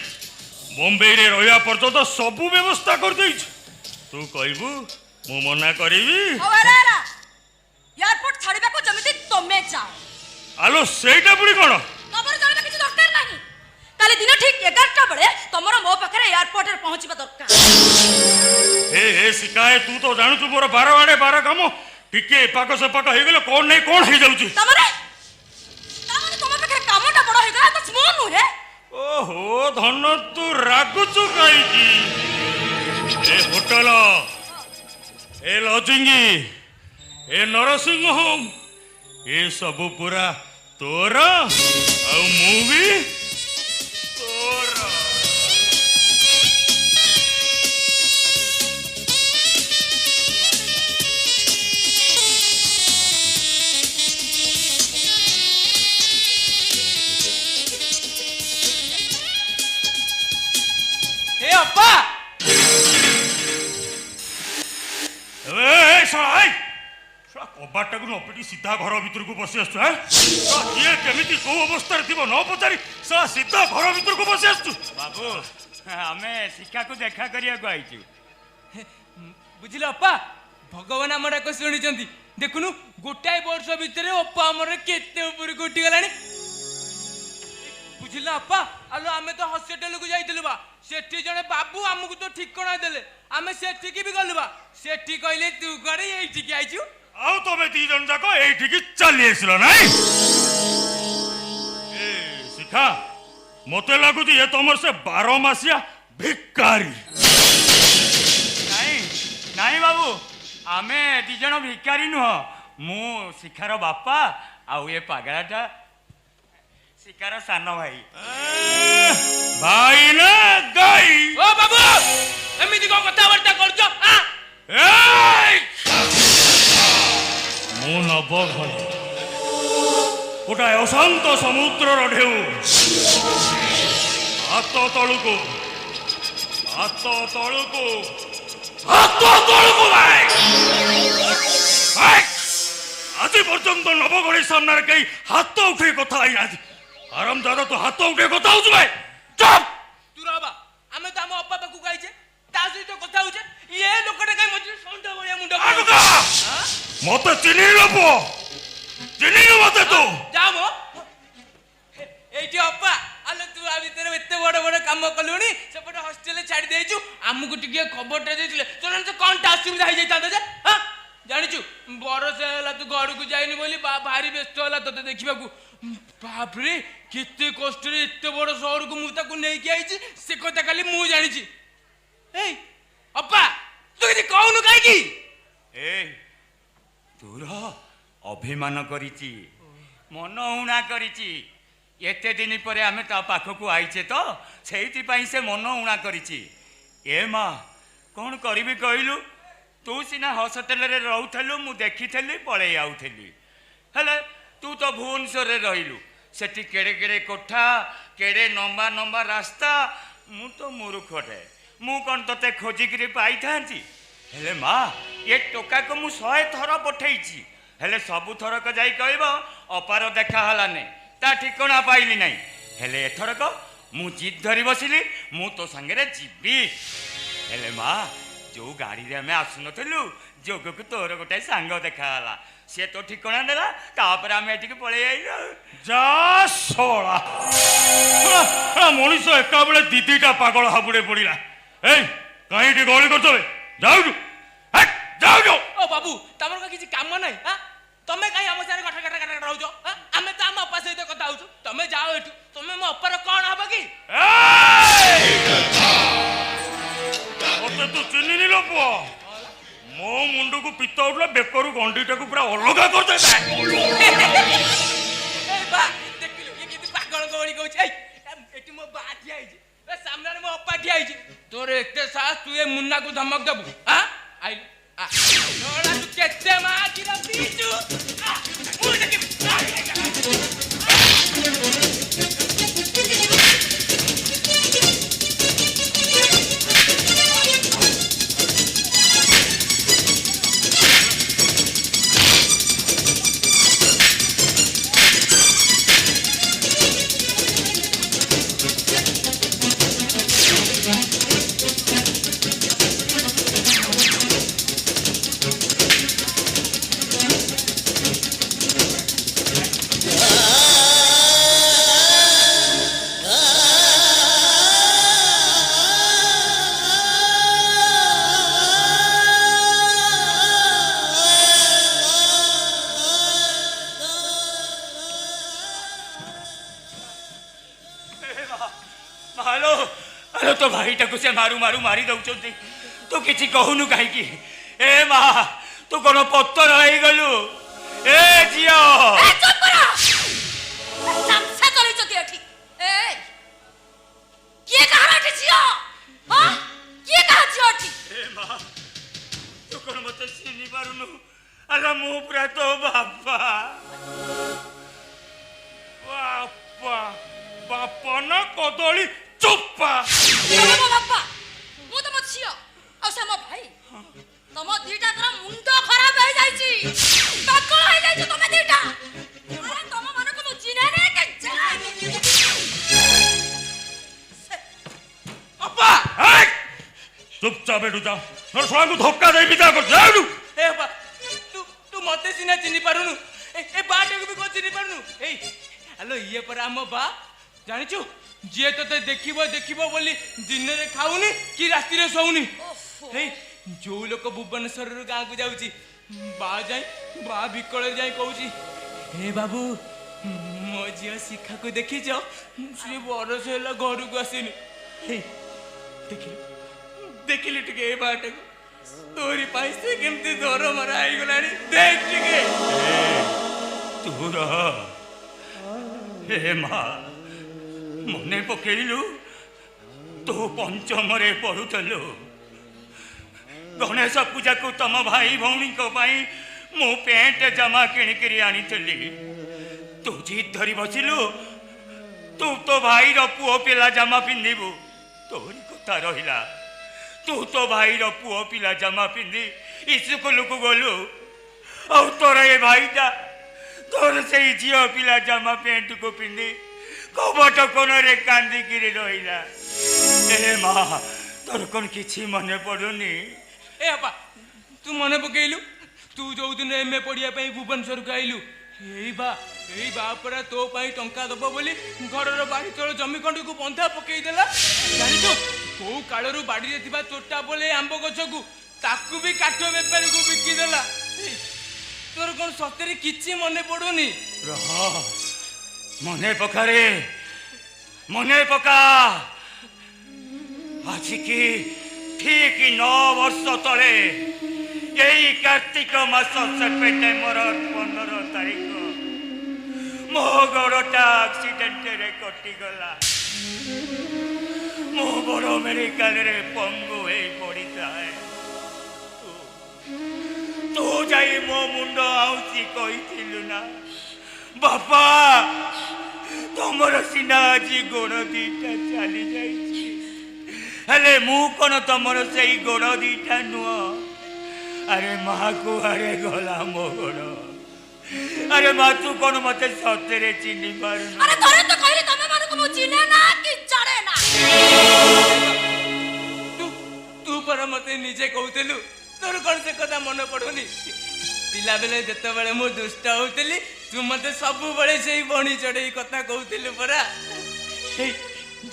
ବମ୍ବେରେ ରହିବା ପର୍ଯ୍ୟନ୍ତ ସବୁ ବ୍ୟବସ୍ଥା କରିଦେଇଛୁ। ତୁ କହିବୁ ମୁଁ ମନା କରିବି? ଏୟାରପୋର୍ଟ ଛାଡ଼ିବାକୁ ଯେମିତି ତମେ ଚାଅ। ଆଲୋ ସେଇଟା ପୁଣି କ'ଣ? ତମର ଜାଣିବା କିଛି ଦରକାର ନାହିଁ। କାଲି ଦିନ ଠିକ୍ 11ଟା ବେଳେ ତମର ମୋ ପାଖରେ ଏୟାରପୋର୍ଟରେ ପହଞ୍ଚିବା ଦରକାର। ହେ ହେ ଶିକାଏ ତୁ ତ ଜାଣୁଛୁ ମୋର 12 ଆଡ଼େ 12 କାମ ଟିକେ ଏପାକ ସେପାକ ହେଇଗଲେ କ'ଣ ନାହିଁ କ'ଣ ହେଇଯାଉଛି। ତମ ପାଖରେ କାମଟା धन तू रागुचु कहीं ए होटल ए लजिंगी ए नरसिंह होम ए सब पूरा तोर आ मूवी तोर। हे अप्पा कबाटा को नपिटी सीधा घर भीतर को बसी आसु किए केमिति को अवस्था थी न पचारि सीधा घर भीतर को बसी आसु। बाबू आमे शिक्षा को देखा करिया को आइछु। बुझिल अप्पा भगवान आम डाक शुणी देखुनु गोटाए वर्ष भितर अप्पा आमर केते ऊपर उठी गलानी बुझिल अप्पा आलो आमे तो हॉस्पिटल को जाइतिलु बा सेठी जने बाबू हमकु तो ठिकना देले आमे सेठी की भी गलु बा सेठी कहले तू गरे एठी की आइछु आउ तमे दी जन जाको एठी की चली आसिलो नाही ए शिखा मते लागुती ये तमर से 12 मासिया भिकारी। नहीं नहीं बाबू आमे दी जण भिकारी नुह मु शिखार बापा आउ ये पागलाटा शिकार सान भाई भाई ना गाई ओ बाबू एमिति को कथा वार्ता करजो मु नब गोटाए अशांत समुद्र ढेउ हाथ तलुको भाई आज पर्यंत नवगढ़ी सामने कहीं हाथ उठे कथा आराम दादा तो हाथ उठे कथा हो भाई चुप तू रहबा आमे तो हम अप्पा पाकू गाइछे ता सहित कथा होछे ये लोकटा काई मझे संडा बळिया मुंडा मते चिनी लपो चिनी मते तू जा मो एठी अप्पा आलो तू आ भीतर एते बड़ बड़ काम कलुनी सेपटे हॉस्टल छाडी देइछु हमकु टिके खबरटा देथिले तोरन से कोनटा असुविधा हो जाइतांत जे हां जानिछु बरस होला तू घर को जाइनी बोली भारी व्यस्त होला तते देखिबाकू बाप रे केते कष्ट रे एते बड़ शहर को मु ताकू नै के आइछि से कथा खाली मु जानिछि ए अप्पा तू किछि कहउनु काई की ए तोर अभिमान करिछि मन उणा करिछि एते दिन परे आमे ता पाखकू आइछे तो सेइति पई से मन उणा करिछि। ए मां कोन करिबि कहिलु तू सिना हॉस्पिटल रे रहउथलु मु देखिथली पळे आउथली हेले तू तो भुवनेश्वर रे रहिलु सेठी केड़े केड़े कोठा केड़े नंबा नंबा रास्ता मु तो मूर्खटे मु कोन तते खोजी करी पाई थांती हेले मां ये टोका को मु 100 थर पठेइची हेले सबु थर को जाई कहबो अपार देखा हलाने ता ठिकना पाइली नाही हेले एथर को मु जिद धरी बसिली मु तो संगे रे जीबी हेले मां जो गाड़ी रे हमें आसुनथलु जोग को तोर गोटे सांग देखा हला से तो ठिकना देला तापर हमें एठी के पळे आइलो जा सोळा मनीष एका बेले दीदीटा पागल हाबुड़े पड़िला ए कहीं टी गली करतबे जाउ जाउ ओ बाबू तमर का किछि काम नै हां तमे काई हम सारे गठ गठ गठ रहउजो हां हमें त हम अपा सहित कथा होछु तमे जाओ एठु तमे मो अपर कोन हबा की ओते तू चिन्नी नी लोपो मो मुंडू को पित्त उठला बेकरू गंडीटा को पूरा अलगा कर दे ए बा देखिलु ये किति पागल गवणी कहउछ ए एठी मो बा ठिया आइछि ए सामने रे मो अपा ठिया आइछि तोर एते साहस तू ए मुन्ना को धमक देबू हां आई आ नोड़ा तू केते मा किरा पीचू आ मु देखि हेलो हेलो तो भाईटाକୁ ସେ ମାରୁ ମାରୁ ମାରି ଦଉଛନ୍ତି ତୁ କିଛି କହୁନୁ କାହିଁକି ଏ ମା ତୁ କଣ ପତର ହେଇଗଲୁ ଏ ଝିଅ ଏ ଚୁପ କର ଚାମଚା କରିଚନ୍ତି ଏଠି ଏ କିଏ କାହାର ଏଠି ଝିଅ ହଁ କିଏ କାହା ଝିଅ ଏଠି ଏ ମା ତୁ କଣ ମତେ ଚିହ୍ନି ପାରୁନୁ ଆରେ ମୁଁ ପୁରା ତୋ ବାପା ବାପା ବାପା ନା କଦଳୀ ଚୋପା ତମେ ମୋ ବାପା ମୁଁ ତମ ଝିଅ ଆଉ ସେ ମୋ ଭାଇ ତମ ଦିଟାଙ୍କର ମୁଣ୍ଡ ଖରାପ ହେଇଯାଇଛି ପାଗଳ ହେଇଯାଇଛ ତମେ ଦିଟା ଆରେ ତମ ମାନଙ୍କୁ ମୁଁ ଚିହ୍ନେନି କି ଅପା ଚୁପଚାପ ଏଠୁ ଯା ନହେଲେ ଶଳାଙ୍କୁ ଧକ୍କା ଦେଇ ବିଦା କର ଯାଉନୁ ଏ ଅପା ତୁ ମତେ ସିନା ଚିହ୍ନି ପାରୁନୁ ଏ ବାଟାକୁ ବି କଣ ଚିହ୍ନି ପାରୁନୁ ଏଇ ଆଲୋ ଇଏ ପରା ଆମ ବା ଜାଣିଛୁ ଯିଏ ତତେ ଦେଖିବ ଦେଖିବ ବୋଲି ଦିନରେ ଖାଉନି କି ରାତିରେ ଶୋଉନି ହେଇ ଯୋଉ ଲୋକ ଭୁବନେଶ୍ୱରରୁ ଗାଁକୁ ଯାଉଛି ବା ବିକଳରେ ଯାଇ କହୁଛି ହେ ବାବୁ ମୋ ଝିଅ ଶିଖାକୁ ଦେଖିଛ ସିଏ ବରଷ ହେଲା ଘରକୁ ଆସିନି ହେଇ ଦେଖିଲି ଟିକେ ଏ ବାଟାକୁ ତୋରି ପାଇଁ ସେ କେମିତି ଦରମରା ହେଇଗଲାଣି ଦେଖ ଟିକେ ତୁ ରହ ହେ ମା ମନେ ପକେଇଲୁ ତୁ ପଞ୍ଚମରେ ପଢୁଥିଲୁ ଗଣେଶ ପୂଜାକୁ ତମ ଭାଇ ଭଉଣୀଙ୍କ ପାଇଁ ମୁଁ ପ୍ୟାଣ୍ଟ ଜାମା କିଣିକିରି ଆଣିଥିଲି ତୁ ଜିଦ୍ ଧରି ବସିଲୁ ତୁ ତୋ ଭାଇର ପୁଅ ପିଲା ଜାମା ପିନ୍ଧିବୁ ତୋରି କଥା ରହିଲା ତୁ ତୋ ଭାଇର ପୁଅ ପିଲା ଜାମା ପିନ୍ଧି ସ୍କୁଲକୁ ଗଲୁ ଆଉ ତୋର ଏ ଭାଇଟା ତୋର ସେଇ ଝିଅ ପିଲା ଜାମା ପ୍ୟାଣ୍ଟକୁ ପିନ୍ଧି କବାଟ କୋଣରେ କାନ୍ଦିକିରି ରହିଲା ଏ ମା ତୋର କଣ କିଛି ମନେ ପଡୁନି ଏ ଆପା ତୁ ମନେ ପକେଇଲୁ ତୁ ଯୋଉଦିନ MA ପଢିବା ପାଇଁ ଭୁବନେଶ୍ୱରକୁ ଆଇଲୁ ଏଇ ବା ପରା ତୋ ପାଇଁ ଟଙ୍କା ଦବ ବୋଲି ଘରର ବାଡ଼ି ତଳ ଜମି ଖଣ୍ଡକୁ ବନ୍ଧା ପକେଇଦେଲା ଜାଣିଛୁ କୋଉ କାଳରୁ ବାଡ଼ିରେ ଥିବା ଚୋଟା ବୋଲେ ଆମ୍ବ ଗଛକୁ ତାକୁ ବି କାଠ ବେପାରୀକୁ ବିକିଦେଲା ତୋର କଣ ସତରେ କିଛି ମନେ ପଡୁନି ରହ ମନେ ପକାରେ ମନେ ପକା ଆଜିକି ଠିକ 9 ବର୍ଷ ତଳେ ଏଇ କାର୍ତ୍ତିକ ମାସ ସେପ୍ଟେମ୍ବର 15 ତାରିଖ ମୋ ଗୋଡ଼ଟା ଆକ୍ସିଡେଣ୍ଟରେ କଟିଗଲା ମୁଁ ବଡ଼ ମେଡିକାଲରେ ପଙ୍ଗୁ ହେଇ ପଡ଼ିଥାଏ ତୁ ଯାଇ ମୋ ମୁଣ୍ଡ ଆଉଁସି କହିଥିଲୁ ନା ବାପା ତମର ସିନା ଆଜି ଗୋଡ଼ ଦିଟା ଚାଲି ଯାଇଛି ହେଲେ ମୁଁ କଣ ତମର ସେଇ ଗୋଡ଼ ଦିଟା ନୁହଁ ଆରେ ମା କୁଆଡ଼େ ଗଲା ମୋ ଗୋଡ଼ ଆରେ ମା ତୁ କଣ ମତେ ସତରେ ଚିହ୍ନି ପାରୁନୁ ଆରେ ଥରେ ତ କହିଲି ତମେ ମାନଙ୍କୁ ମୁଁ ଚିହ୍ନେ ନା କି ଜାଣେ ନା ତୁ ପରା ମତେ ନିଜେ କହୁଥିଲୁ ତୋର କଣ ସେ କଥା ମନେ ପଡୁନି ପିଲାବେଳେ ଯେତେବେଳେ ମୁଁ ଦୁଷ୍ଟ ହଉଥିଲି ତୁ ମତେ ସବୁବେଳେ ସେଇ ବଣି ଚଢେଇ କଥା କହୁଥିଲୁ ପରା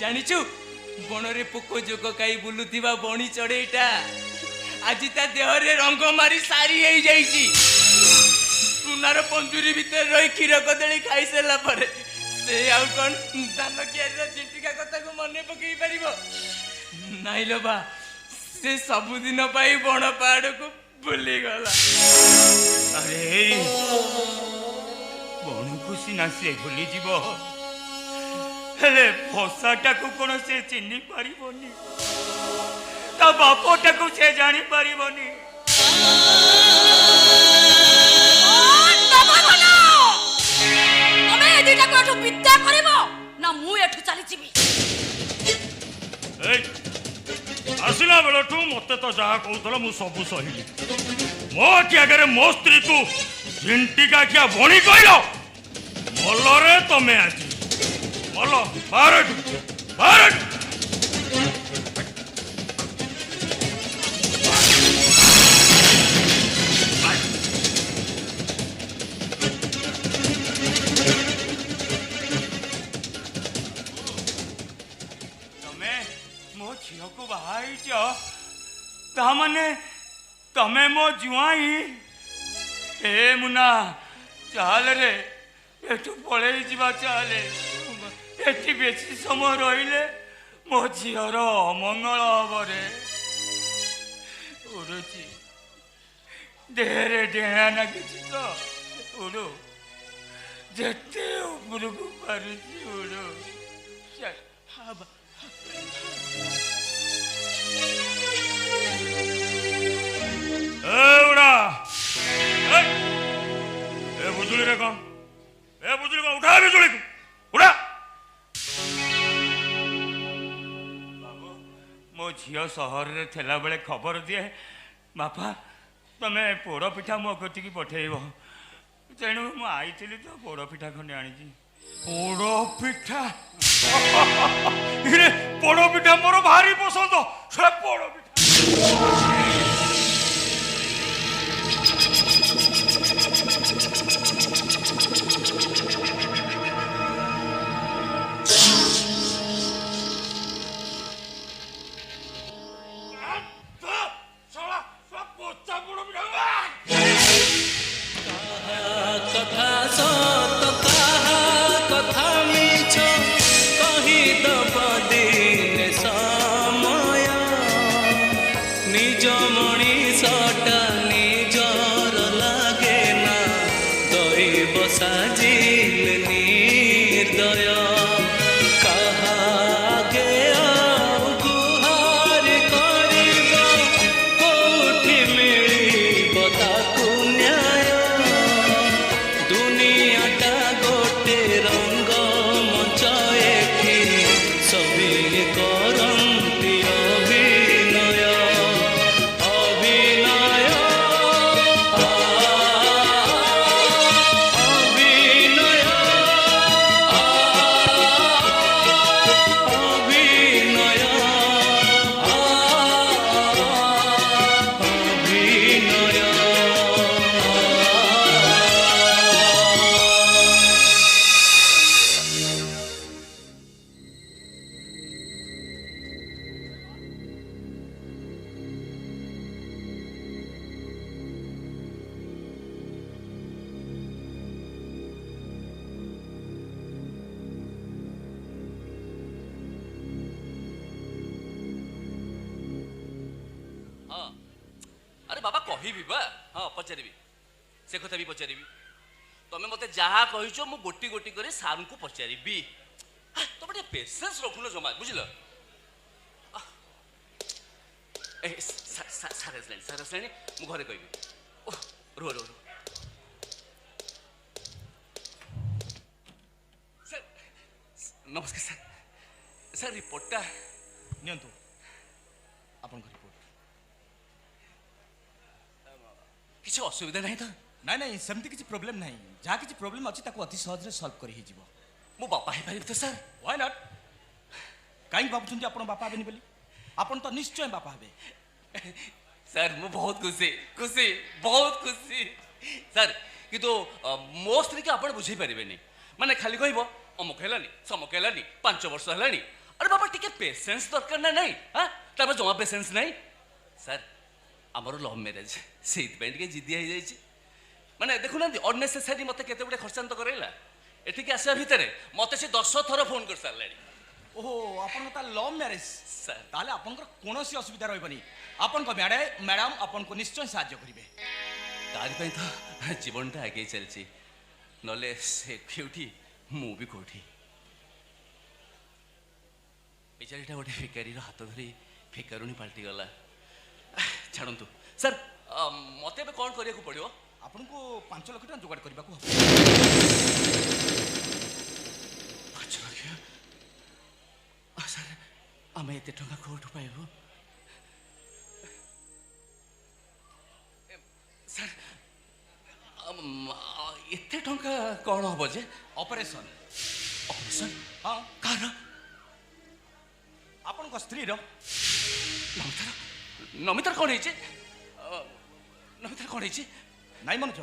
ଜାଣିଛୁ ବଣରେ ପୋକ ଯୋଗ ଖାଇ ବୁଲୁଥିବା ବଣି ଚଢେଇଟା ଆଜି ତା ଦେହରେ ରଙ୍ଗ ମାରି ସାରି ହେଇଯାଇଛି ସୁନାର ପଞ୍ଜୁରୀ ଭିତରେ ରହି କ୍ଷୀର କଦଳୀ ଖାଇସାରିଲା ପରେ ସେ ଆଉ କଣ ଧାନ କିଆରୀର ଚିଣ୍ଟିକା କଥାକୁ ମନେ ପକେଇ ପାରିବ ନାଇଁ ଲୋ ବା ସେ ସବୁଦିନ ପାଇଁ ବଣ ପାହାଡକୁ ବୁଲିଗଲା ଆରେ ବଣକୁ ସିନା ସେ ଭୁଲିଯିବ ହେଲେ ଭସାଟାକୁ କଣ ସେ ଚିହ୍ନି ପାରିବନି ତା ବାପଟାକୁ ସେ ଜାଣି ପାରିବନି ତମେ ଏ ଦିଟାକୁ ଏଠୁ ବିଦା କରିବ ନା ମୁଁ ଏଠୁ ଚାଲିଯିବି ଆସିଲା ବେଳଠୁ ମତେ ତ ଯାହା କହୁଥିଲା ମୁଁ ସବୁ ସହିଲି ମୋ ଆଖି ଆଗରେ ମୋ ସ୍ତ୍ରୀକୁ ଝିଣ୍ଟିକା ଖିଆ ଭଣି କହିଲ ମଲରେ ତମେ ଆଜି ମଲ ବାହାର ଝିଅକୁ ବାହା ହେଇଛ ତାମାନେ ତମେ ମୋ ଜୁଆଇଁ ଏ ମୁନା ଚାଲରେ ଏଠୁ ପଳେଇ ଯିବା ଚାଲେ ଏଠି ବେଶୀ ସମୟ ରହିଲେ ମୋ ଝିଅର ଅମଙ୍ଗଳ ହବରେ ଉଡୁଛି ଦେହରେ ଡେଣା ନାଗିଛି ତ ଉଡୁ ଯେତେ ଉପରକୁ ପାରୁଛି ଉଡୁ ଚାଲ। ଉଡ଼ା ଏ ବୁଜୁଳିରେ କଣ ଉଠା ବିଜୁଳିକୁ ଉଡ଼ା। ମୋ ଝିଅ ସହରରେ ଥିଲାବେଳେ ଖବର ଦିଏ ବାପା ତମେ ପୋଡ଼ପିଠା ମୋ କତିକି ପଠେଇବ। ତେଣୁ ମୁଁ ଆଇଥିଲି ତ ପୋଡ଼ପିଠା ଖଣ୍ଡେ ଆଣିଛି। ପୋଡ଼ପିଠା ପୋଡ଼ପିଠା ମୋର ଭାରି ପସନ୍ଦ। ସେ ପୋଡ଼ପିଠା କଥା ସତ କାହା କଥା ମିଛ କହିଦବ ଦିନେ ସମୟ ନିଜ ମଣିଷଟା ନିଜର ଲାଗେ ନା ଦୈବ ସାଜିଲେ ନିର୍ଦୟ କାହା ଆଗେ ଆଉ ଗୁହାର କରିବ କୋଉଠି ମିଳିବ ତାକୁ ନ୍ୟାୟ ଦୁନିଆଟା ଗୋଟେ ରଙ୍ଗ ମଞ୍ଚ ଏଠି ସଭିଏ କରନ୍ତି ଅଭିନୟ ଅଭିନୟ ହଁ ଆରେ ବାବା କହିବି ବା ହଁ ପଚାରିବି ସେ କଥା ବି ପଚାରିବି। ତମେ ମତେ ଯାହା କହିଛ ମୁଁ ଗୋଟି ଗୋଟି କରି ସାର୍ଙ୍କୁ ପଚାରିବି। ତମେ ଟିକେ ପେସେନ୍ସ ରଖୁନ ଜମା ବୁଝିଲ। ସାର୍ ଆସିଲାଣି ମୁଁ ଘରେ କହିବି। ରୁହ ରୁହ ରୁହ ସାର୍ ନମସ୍କାର ସାର୍। ସାର୍ ରିପୋର୍ଟଟା ନିଅନ୍ତୁ ଆପଣଙ୍କ ରିପୋର୍ଟ। କିଛି ଅସୁବିଧା ନାହିଁ ତ? ନାଇଁ ନାଇଁ ସେମିତି କିଛି ପ୍ରୋବ୍ଲେମ୍ ନାହିଁ। ଯାହା କିଛି ପ୍ରୋବ୍ଲେମ୍ ଅଛି ତାକୁ ଅତି ସହଜରେ ସଲ୍ଭ କରି ହେଇଯିବ। ମୁଁ ବାପା ହେଇପାରିବି ତ ସାର୍? Why not? କାହିଁକି ଭାବୁଛନ୍ତି ଆପଣ ବାପା ହେବେନି ବୋଲି? ଆପଣ ତ ନିଶ୍ଚୟ ବାପା ହେବେ। ସାର୍ ମୁଁ ବହୁତ ଖୁସି ବହୁତ ଖୁସି ସାର୍। କିନ୍ତୁ ମୋ ସ୍ତ୍ରୀକି ଆପଣ ବୁଝେଇ ପାରିବେନି। ମାନେ ଖାଲି କହିବ ଅମୁକ ହେଲାନି ସମକ ହେଲାନି 5 ବର୍ଷ ହେଲାଣି। ଆରେ ବାପା ଟିକେ ପେସେନ୍ସ ଦରକାର ନା ନାଇଁ? ତାପରେ ଜମା ପେସେନ୍ସ ନାହିଁ ସାର୍। ଆମର ଲଭ୍ ମ୍ୟାରେଜ୍ ସେଇଥିପାଇଁ ଟିକେ ଜିଦିଆ ହେଇଯାଇଛି। ମାନେ ଦେଖୁନାହାନ୍ତି ଅନନେସେସାରୀ ମୋତେ କେତେ ଗୁଡ଼େ ଖର୍ଚ୍ଚାନ୍ତ କରାଇଲା। ଏଠିକି ଆସିବା ଭିତରେ ମୋତେ ସେ 10 ଥର ଫୋନ୍ କରିସାରିଲାଣି। ଓହୋ ଆପଣଙ୍କ ତା ଲଭ୍ ମ୍ୟାରେଜ୍ ସାର୍ ତାହେଲେ ଆପଣଙ୍କର କୌଣସି ଅସୁବିଧା ରହିବନି। ଆପଣଙ୍କ ମ୍ୟାଡ଼ାମ୍ ଆପଣଙ୍କୁ ନିଶ୍ଚୟ ସାହାଯ୍ୟ କରିବେ। ତାରି ପାଇଁ ତ ଜୀବନଟା ଆଗେଇ ଚାଲିଛି। ନହେଲେ ସେ କେଉଁଠି ମୁଁ ବି କେଉଁଠି। ବିଚାରୀଟା ଗୋଟେ ଭିକାରୀର ହାତ ଧରି ଭିକାରୁଣୀ ପାଲଟିଗଲା। ଛାଡ଼ନ୍ତୁ ସାର୍ ମୋତେ ଏବେ କ'ଣ କରିବାକୁ ପଡ଼ିବ? ଆପଣଙ୍କୁ 5 ଲକ୍ଷ ଟଙ୍କା ଯୋଗାଡ଼ କରିବାକୁ ହେବ। 5 ଲକ୍ଷ? ସାର୍ ଆମେ ଏତେ ଟଙ୍କା କେଉଁଠୁ ପାଇବୁ? ସାର୍ ଏତେ ଟଙ୍କା କ'ଣ ହବ ଯେ? ଅପରେସନ୍। ଅପରେସନ୍? ହଁ କାହାର? ଆପଣଙ୍କ ସ୍ତ୍ରୀର। ନମିତାର କ'ଣ ହେଇଛି? ନମିତାର କ'ଣ ହେଇଛି? ନାଇଁ ମନୋଜ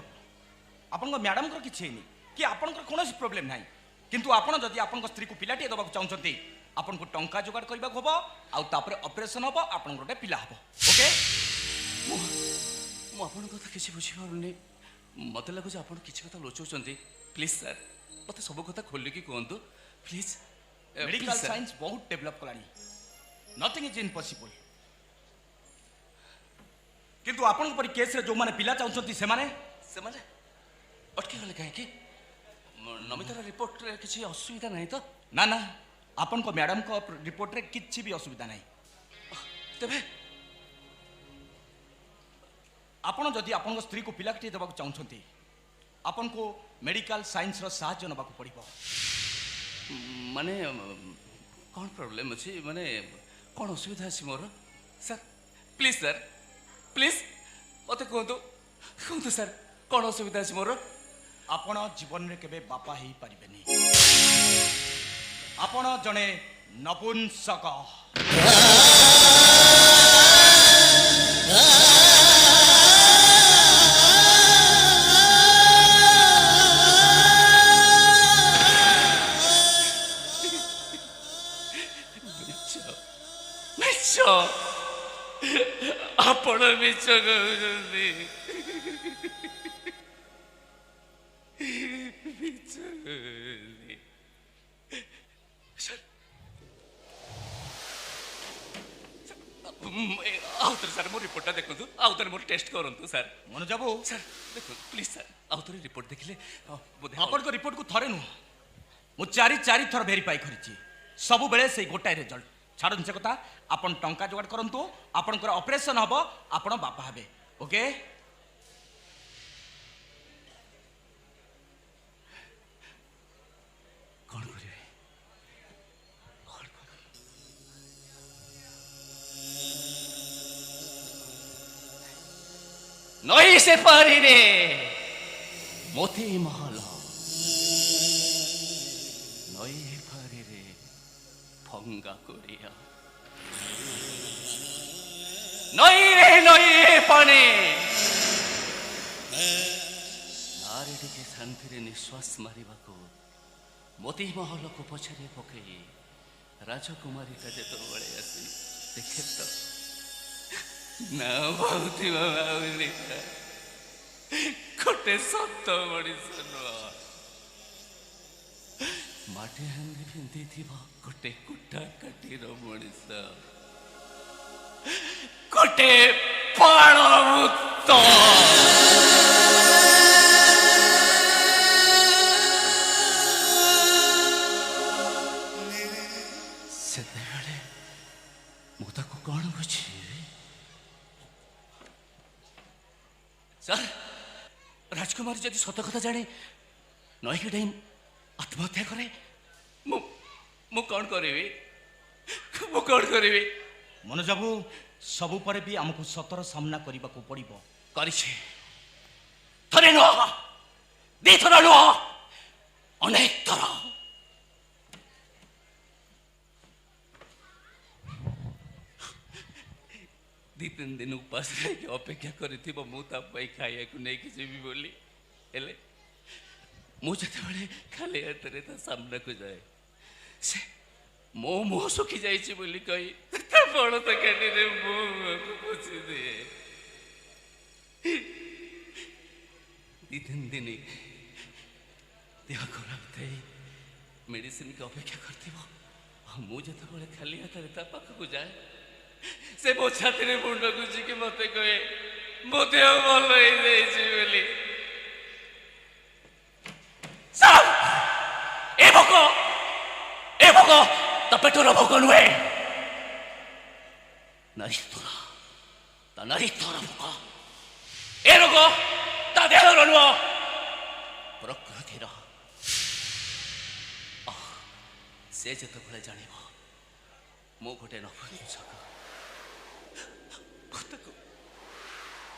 ଆପଣଙ୍କ ମ୍ୟାଡ଼ାମଙ୍କର କିଛି ହେଇନି କି ଆପଣଙ୍କର କୌଣସି ପ୍ରୋବ୍ଲେମ୍ ନାହିଁ। କିନ୍ତୁ ଆପଣ ଯଦି ଆପଣଙ୍କ ସ୍ତ୍ରୀକୁ ପିଲାଟିଏ ଦେବାକୁ ଚାହୁଁଛନ୍ତି ଆପଣଙ୍କୁ ଟଙ୍କା ଯୋଗାଡ଼ କରିବାକୁ ହେବ। ଆଉ ତାପରେ ଅପରେସନ୍ ହେବ ଆପଣଙ୍କର ଗୋଟେ ପିଲା ହେବ। ଓକେ? ମୁଁ ଆପଣଙ୍କ କଥା କିଛି ବୁଝିପାରୁନି। ମୋତେ ଲାଗୁଛି ଆପଣ କିଛି କଥା ଲୁଚଉଛନ୍ତି। ପ୍ଲିଜ୍ ସାର୍ ମୋତେ ସବୁ କଥା ଖୋଲିକି କୁହନ୍ତୁ ପ୍ଲିଜ୍। ମେଡ଼ିକାଲ ସାଇନ୍ସ ବହୁତ ଡେଭଲପ୍ କଲାଣି। नथिंग इज इम्पॉसिबल किंतु आपण परी केस रे जो माने पिला चाहुचंती से माने अटकी गले कहीं नमितार रिपोर्ट रे किसी असुविधा नहीं तो ना ना आपण को मैडम को रिपोर्ट रे किछि भी असुविधा नहीं तेबे आपण जदि आपण स्त्री को पिला देवा चाहते आपण को मेडिकल साइंस रो साहाय्य नबा पड़ो माने कौन प्रॉब्लम अच्छी माने कौन असुविधा अच्छी मोर सर प्लीज मत कहतु कहतु सर कौन असुविधा अच्छी मोर आपण जीवन रे केबे बापा ही पारिबेनी आपण जने नपुंसक ଆପଣ ମିଛ କହୁଛନ୍ତି ମିଛ କହୁଛନ୍ତି ଆଉଥରେ ସାର୍ ମୋ ରିପୋର୍ଟଟା ଦେଖନ୍ତୁ ଆଉଥରେ ମୋର ଟେଷ୍ଟ କରନ୍ତୁ ସାର୍ ମନୋଜ ବାବୁ ସାର୍ ଦେଖନ୍ତୁ ପ୍ଲିଜ୍ ସାର୍ ଆଉଥରେ ରିପୋର୍ଟ ଦେଖିଲେ ବୋଧେ ଆପଣଙ୍କ ରିपोର୍ଟ को थरे नुह मु चारि थर भेरीफाई करिछि सब बेले से गोटाए रिजल्ट छाड़न से कथा आपण टंका जोगाड़ करंतु आपनकर ऑपरेशन हबो आपण बापा हबे ओके कौन करिवे नई से पारी रे मोती महल नई पारी रे फंगा कोरिया नई रे नई पानी नारी टिके शांति रे निश्वास मारिबाको मोती महल को पछरे पकई राजकुमारी का जेतो बळे आसी देखे तो ना बहुती बाबा कोटे सत मଣିଷ माटी हांदी पिंधी थिबा कोटे कुटा काटीर मଣିଷ कोटे पाण मुक्त ସେତେବେଳେ ମୁଁ ତାକୁ କ'ଣ ବୁଝିବି ସାର୍ ରାଜକୁମାରୀ ଯଦି ସତ କଥା ଜାଣେ ନଈକି ଡେଇଁ ଆତ୍ମହତ୍ୟା କରେ ମୁଁ କ'ଣ କରିବି ମୁଁ କ'ଣ କରିବି मनोज बाबू सबु पर भी हमको सतर सामना करने को पड़ो କରିଛି ଥରେ ନୁହଁ ଦି ଥର ନୁହଁ ଅନେକ ଥର ଦି ତିନି ଦିନ ଉପାସ ରହିକି ଅପେକ୍ଷା କରିଥିବ ମୁଁ ତା ପାଇଁ ଖାଇବାକୁ ନେଇକି ଯିବି ବୋଲି ହେଲେ ମୁଁ ଯେତେବେଳେ ଖାଲି ହାତରେ ତା ସାମ୍ନାକୁ ଯାଏ ସେ ମୋ ମୁହଁ ଶୁଖି ଯାଇଛି ବୋଲି କହି ତା ବଳ ତକାଟିରେ ମୋ ମୁହଁକୁ ପୋଛି ଦିଏ ଦି ତିନି ଦିନ ଦେହ ଖରାପ ଥାଇ ମେଡିସିନକୁ ଅପେକ୍ଷା କରିଥିବ ଆଉ ମୁଁ ଯେତେବେଳେ ଖାଲି ହାତରେ ତା ପାଖକୁ ଯାଏ ସେ ମୋ ଛାତିରେ ମୁଣ୍ଡ ଗୁଞ୍ଜିକି ମତେ କହେ ମୋ ଦେହ ଭଲ ହେଇଯାଇଛି ବୋଲି ଏ ଭୋକ ତା ପେଟର ଭୋକ ନୁହେଁ ତା ନାରୀତ୍ୱର ଭୋକ ଏ ରୋଗ ତା ଦେହର ନୁହଁ ପ୍ରକୃତିର ସେ ଯେତେବେଳେ ଜାଣିବ ମୁଁ ଗୋଟେ ନପୁଂସକ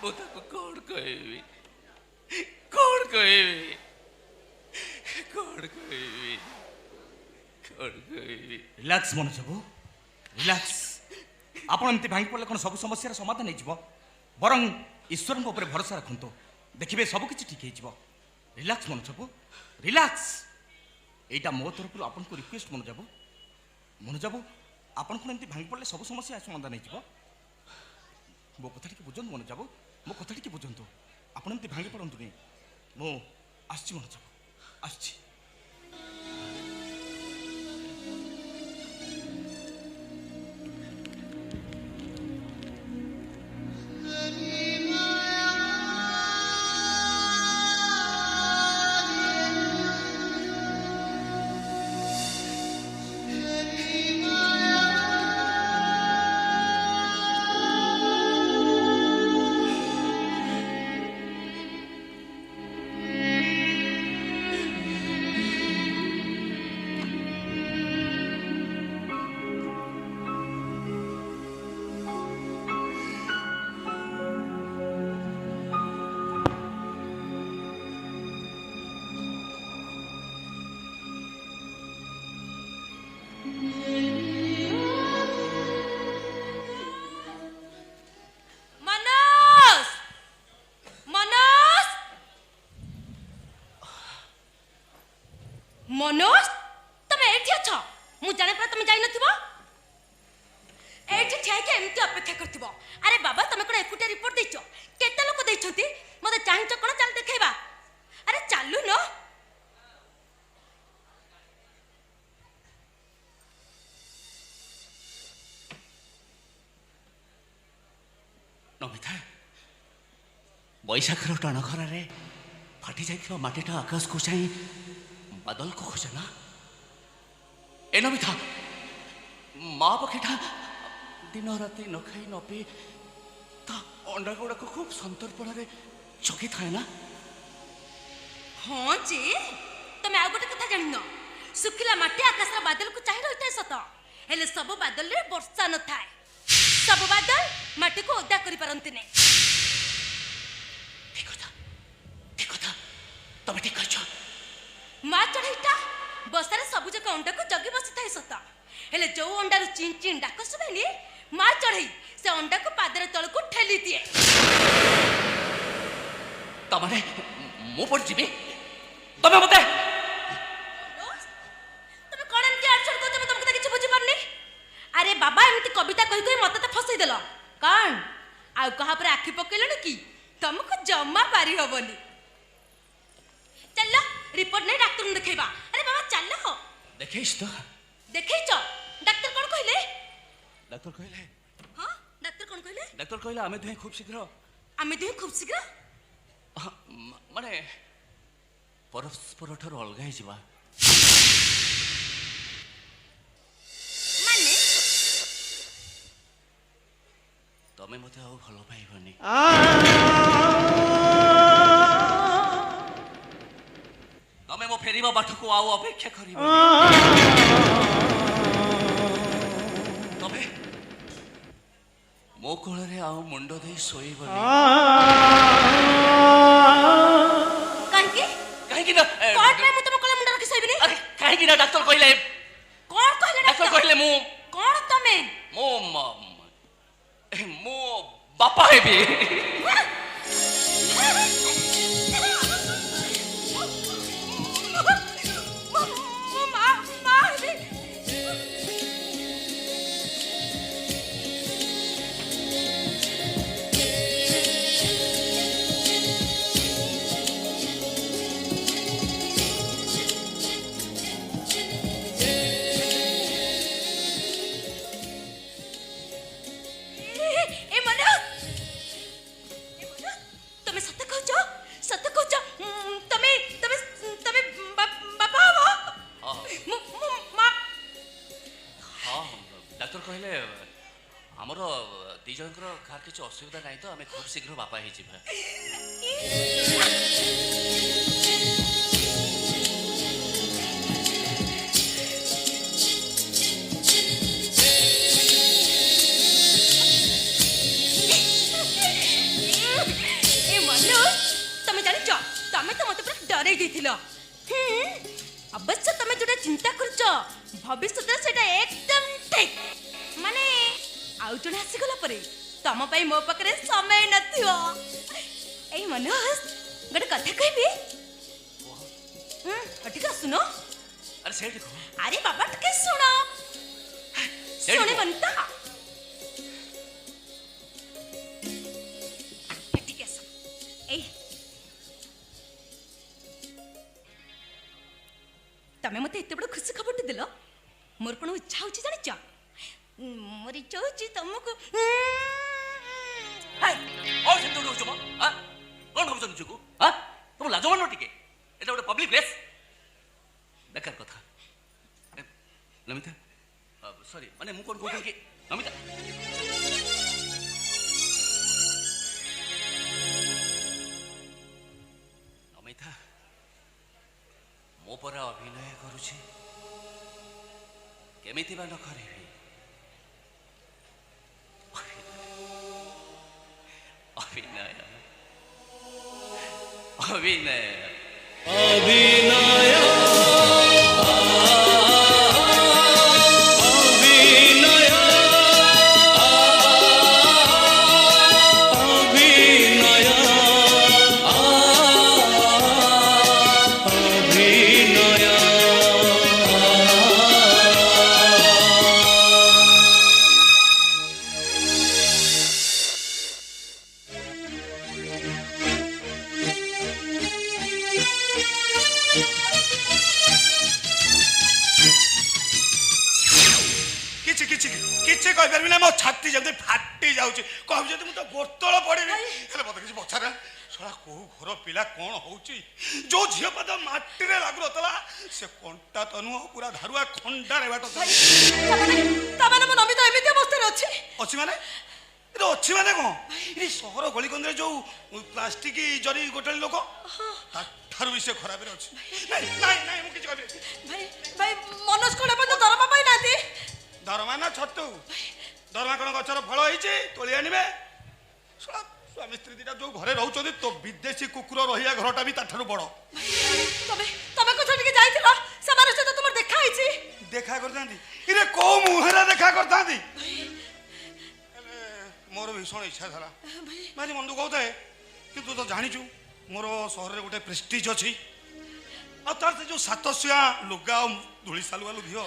ମୁଁ ତାକୁ କ'ଣ କହିବି କ'ଣ କହିବି କ'ଣ କହିବି କ'ଣ କହିବି रिलैक्स मनोज बाबू रिलैक्स आपण एमती भांगी पड़े कौन सब समस्या समाधान हो बरं ईश्वर ऊपर भरोसा रखु देखिए सब किसी ठीक हो रिलैक्स मनोज बाबू रिलैक्स एटा मो तरफ आपन को रिक्वेस्ट मनोज बाबू आपन को एमती भांगी पड़े सब समस्या समाधान हो मो कथा टी बुझंतु मनोज बाबू मो कथा टी बुझंतु आपन एमती भांगी पड़ंतु नहीं मो आछि मनोज बाबू आछि जाने पर तुम जाई नथिबो एठी ठिया के एमती अपेक्षा करथिबो अरे बाबा तुम कोन एकुटे रिपोर्ट दैछो केते लोक दैछंती मते चाहन्छ कोन चल देखेबा अरे चालू न नमिता बैशाखर टण खरारे फाटी जाइथिबा माटीटा आकाश को चाहि बादल को खोजे ना ए नमिता माँ पक्षीटा दिन राति न खाई न पी ता अंडा गुड़ाक खूब संतर्पण जगी थाए ना हाँ जी तुम आ गोटे कथा जान सुखिला माटी आकाश बादल को चाहि रही सत हेले सब बादल रे वर्षा न थाए सब बादल माटी को ओदा करि पारंती ने ठीक कथा तमे ठीक कहछ माँ चढ़ईटा बसारे सबुज अंडा को जगी बसी थाए सत हेले जो अंडारू चिन चिन डाक सुबेनी माँ चढ़ई से अंडा को पादर तल को ठेली दिए तमने मु पड़ जीबी तमे मते तुम कोन एमती आंसर को तुम तुमके किछ बुझी परनी अरे बाबा एमती कविता कहि कहि मते त फसई देलो कौन आ कहा पर आखि पकेलनी की तुमको जम्मा पारी होबनी चलो रिपोर्ट नहीं डॉक्टर ने देखेबा अरे बाबा चलो देखैस तो देखैछ डॉक्टर कोन कहले डॉक्टर कहले हां डॉक्टर कोन कहले डॉक्टर कहले आमे दुहे खूब शीघ्र आमे दुहे खूब शीघ्र माने परस्पर ठर अलगा हिजिबा माने तमे मते आउ भलो पाइबनी तमे मो फेरीबा बाठ को आउ अपेक्षा करिबनी तमे मो कोଳରେ आउ मुंडो देई सोइबनी काहे कि ना कोर्ट में मु तुम कोळे मुंडा रखी सोइबनी अरे काहे कि ना डॉक्टर कहले कोन कहले डॉक्टर कहले मु कोन तमे मो बापा हेबी किसी असुविधा नहीं तो आम खूब शीघ्र बापा तमे जानिच तमे तो मते पूरा डरै दैथिलो अवश्य तमे जोटा चिंता करछ भविष्य सेटा एकदम ठीक माने आउ जण आसी गला परे तम पई मो पकरे समय नथियो ए मनोज गड कथा कहबी ठीक सुनो अरे सेठ को अरे बाबा ठीक सुनो सुने बनता ठीक है ए तमे मते एते बड़ खुशी खबर दिलो मोर कोन इच्छा होची जानिच मोर इच्छा होची तुमको हाय और से तू जो हां कोन भाबछ तुझको हां तुम लाजो न टिके एटा ଗୋଟେ पब्लिक प्लेस बेकार कथा नमिता सॉरी माने मु कोन कहू कि नमिता नमिता मो पर अभिनय करूची केमिति बा न करेबी अभिनय अभिनय अभिनय କିଛି କିଛି କିଛି କହିପାରିବି ନା ମୋ ଛାତି ଯେମିତି ଫାଟି ଯାଉଛି କହିବି ଯଦି ମୁଁ ତ ଗୋତଳ ପଡ଼ିବି ହେଲେ ମତେ କିଛି ପଚାରେ ଶଳା କୋଉ ଘର ପିଲା କଣ ହଉଛି ଯୋଉ ଝିଅ ପାଦ ମାଟିରେ ଲାଗୁନଥିଲା ସେ କଣ୍ଟା ତ ନୁହଁ ପୁରା ଧାରୁଆ ଖଣ୍ଡାରେ ବାଟ ତାମାନେ ମୋ ନମିତା ଏମିତି ଅବସ୍ଥାରେ ଅଛି ଅଛି ମାନେ ଏଟା ଅଛି ମାନେ କଣ ଏ ସହର ଗଳିକନ୍ଦିରେ ଯୋଉ ପ୍ଲାଷ୍ଟିକ ଜରି ଗୋଟାଳି ଲୋକ ଠାରୁ ବି ସେ ଖରାପରେ ଅଛି ନାଇଁ ନାଇଁ ନାଇଁ ମୁଁ କିଛି କହିବି ଭାଇ ଭାଇ ମନୋଜ କୋଡେ ପର୍ଯ୍ୟନ୍ତ ଦରମା ପାଇନାହାନ୍ତି ଦରମା ନା ଛତୁ ଦରମା କଣ ଗଛର ଫଳ ହେଇଛି ତୋଳି ଆଣିବେ ସ୍ୱାମୀ ସ୍ତ୍ରୀ ଦିଟା ଯୋଉ ଘରେ ରହୁଛନ୍ତି ତ ବିଦେଶୀ କୁକୁର ରହିବା ଘରଟା ବି ତାଠାରୁ ବଡ ତମେ ତମେ କୋଥା ଟିକେ ଯାଇଥିଲ ସେମାନଙ୍କ ସହିତ ତୁମର ଦେଖା ହେଇଛି ଦେଖା କରିଥାନ୍ତି ଇରେ କୋଉ ମୁହଁରେ ଦେଖା କରିଥାନ୍ତି ହେଲେ ମୋର ଭୀଷଣ ଇଚ୍ଛା ଥିଲା ଭାରି ମନ ଦୁଃଖ ହଉଥାଏ କିନ୍ତୁ ତୁ ତ ଜାଣିଛୁ ମୋର ସହରରେ ଗୋଟେ ପ୍ରେଷ୍ଟିଜ୍ ଅଛି ଆଉ ତାର ସେ ଯୋଉ ସାତଶିଆ ଲୁଗା ଆଉ ଧୂଳି ସାଲୁଆ ଝିଅ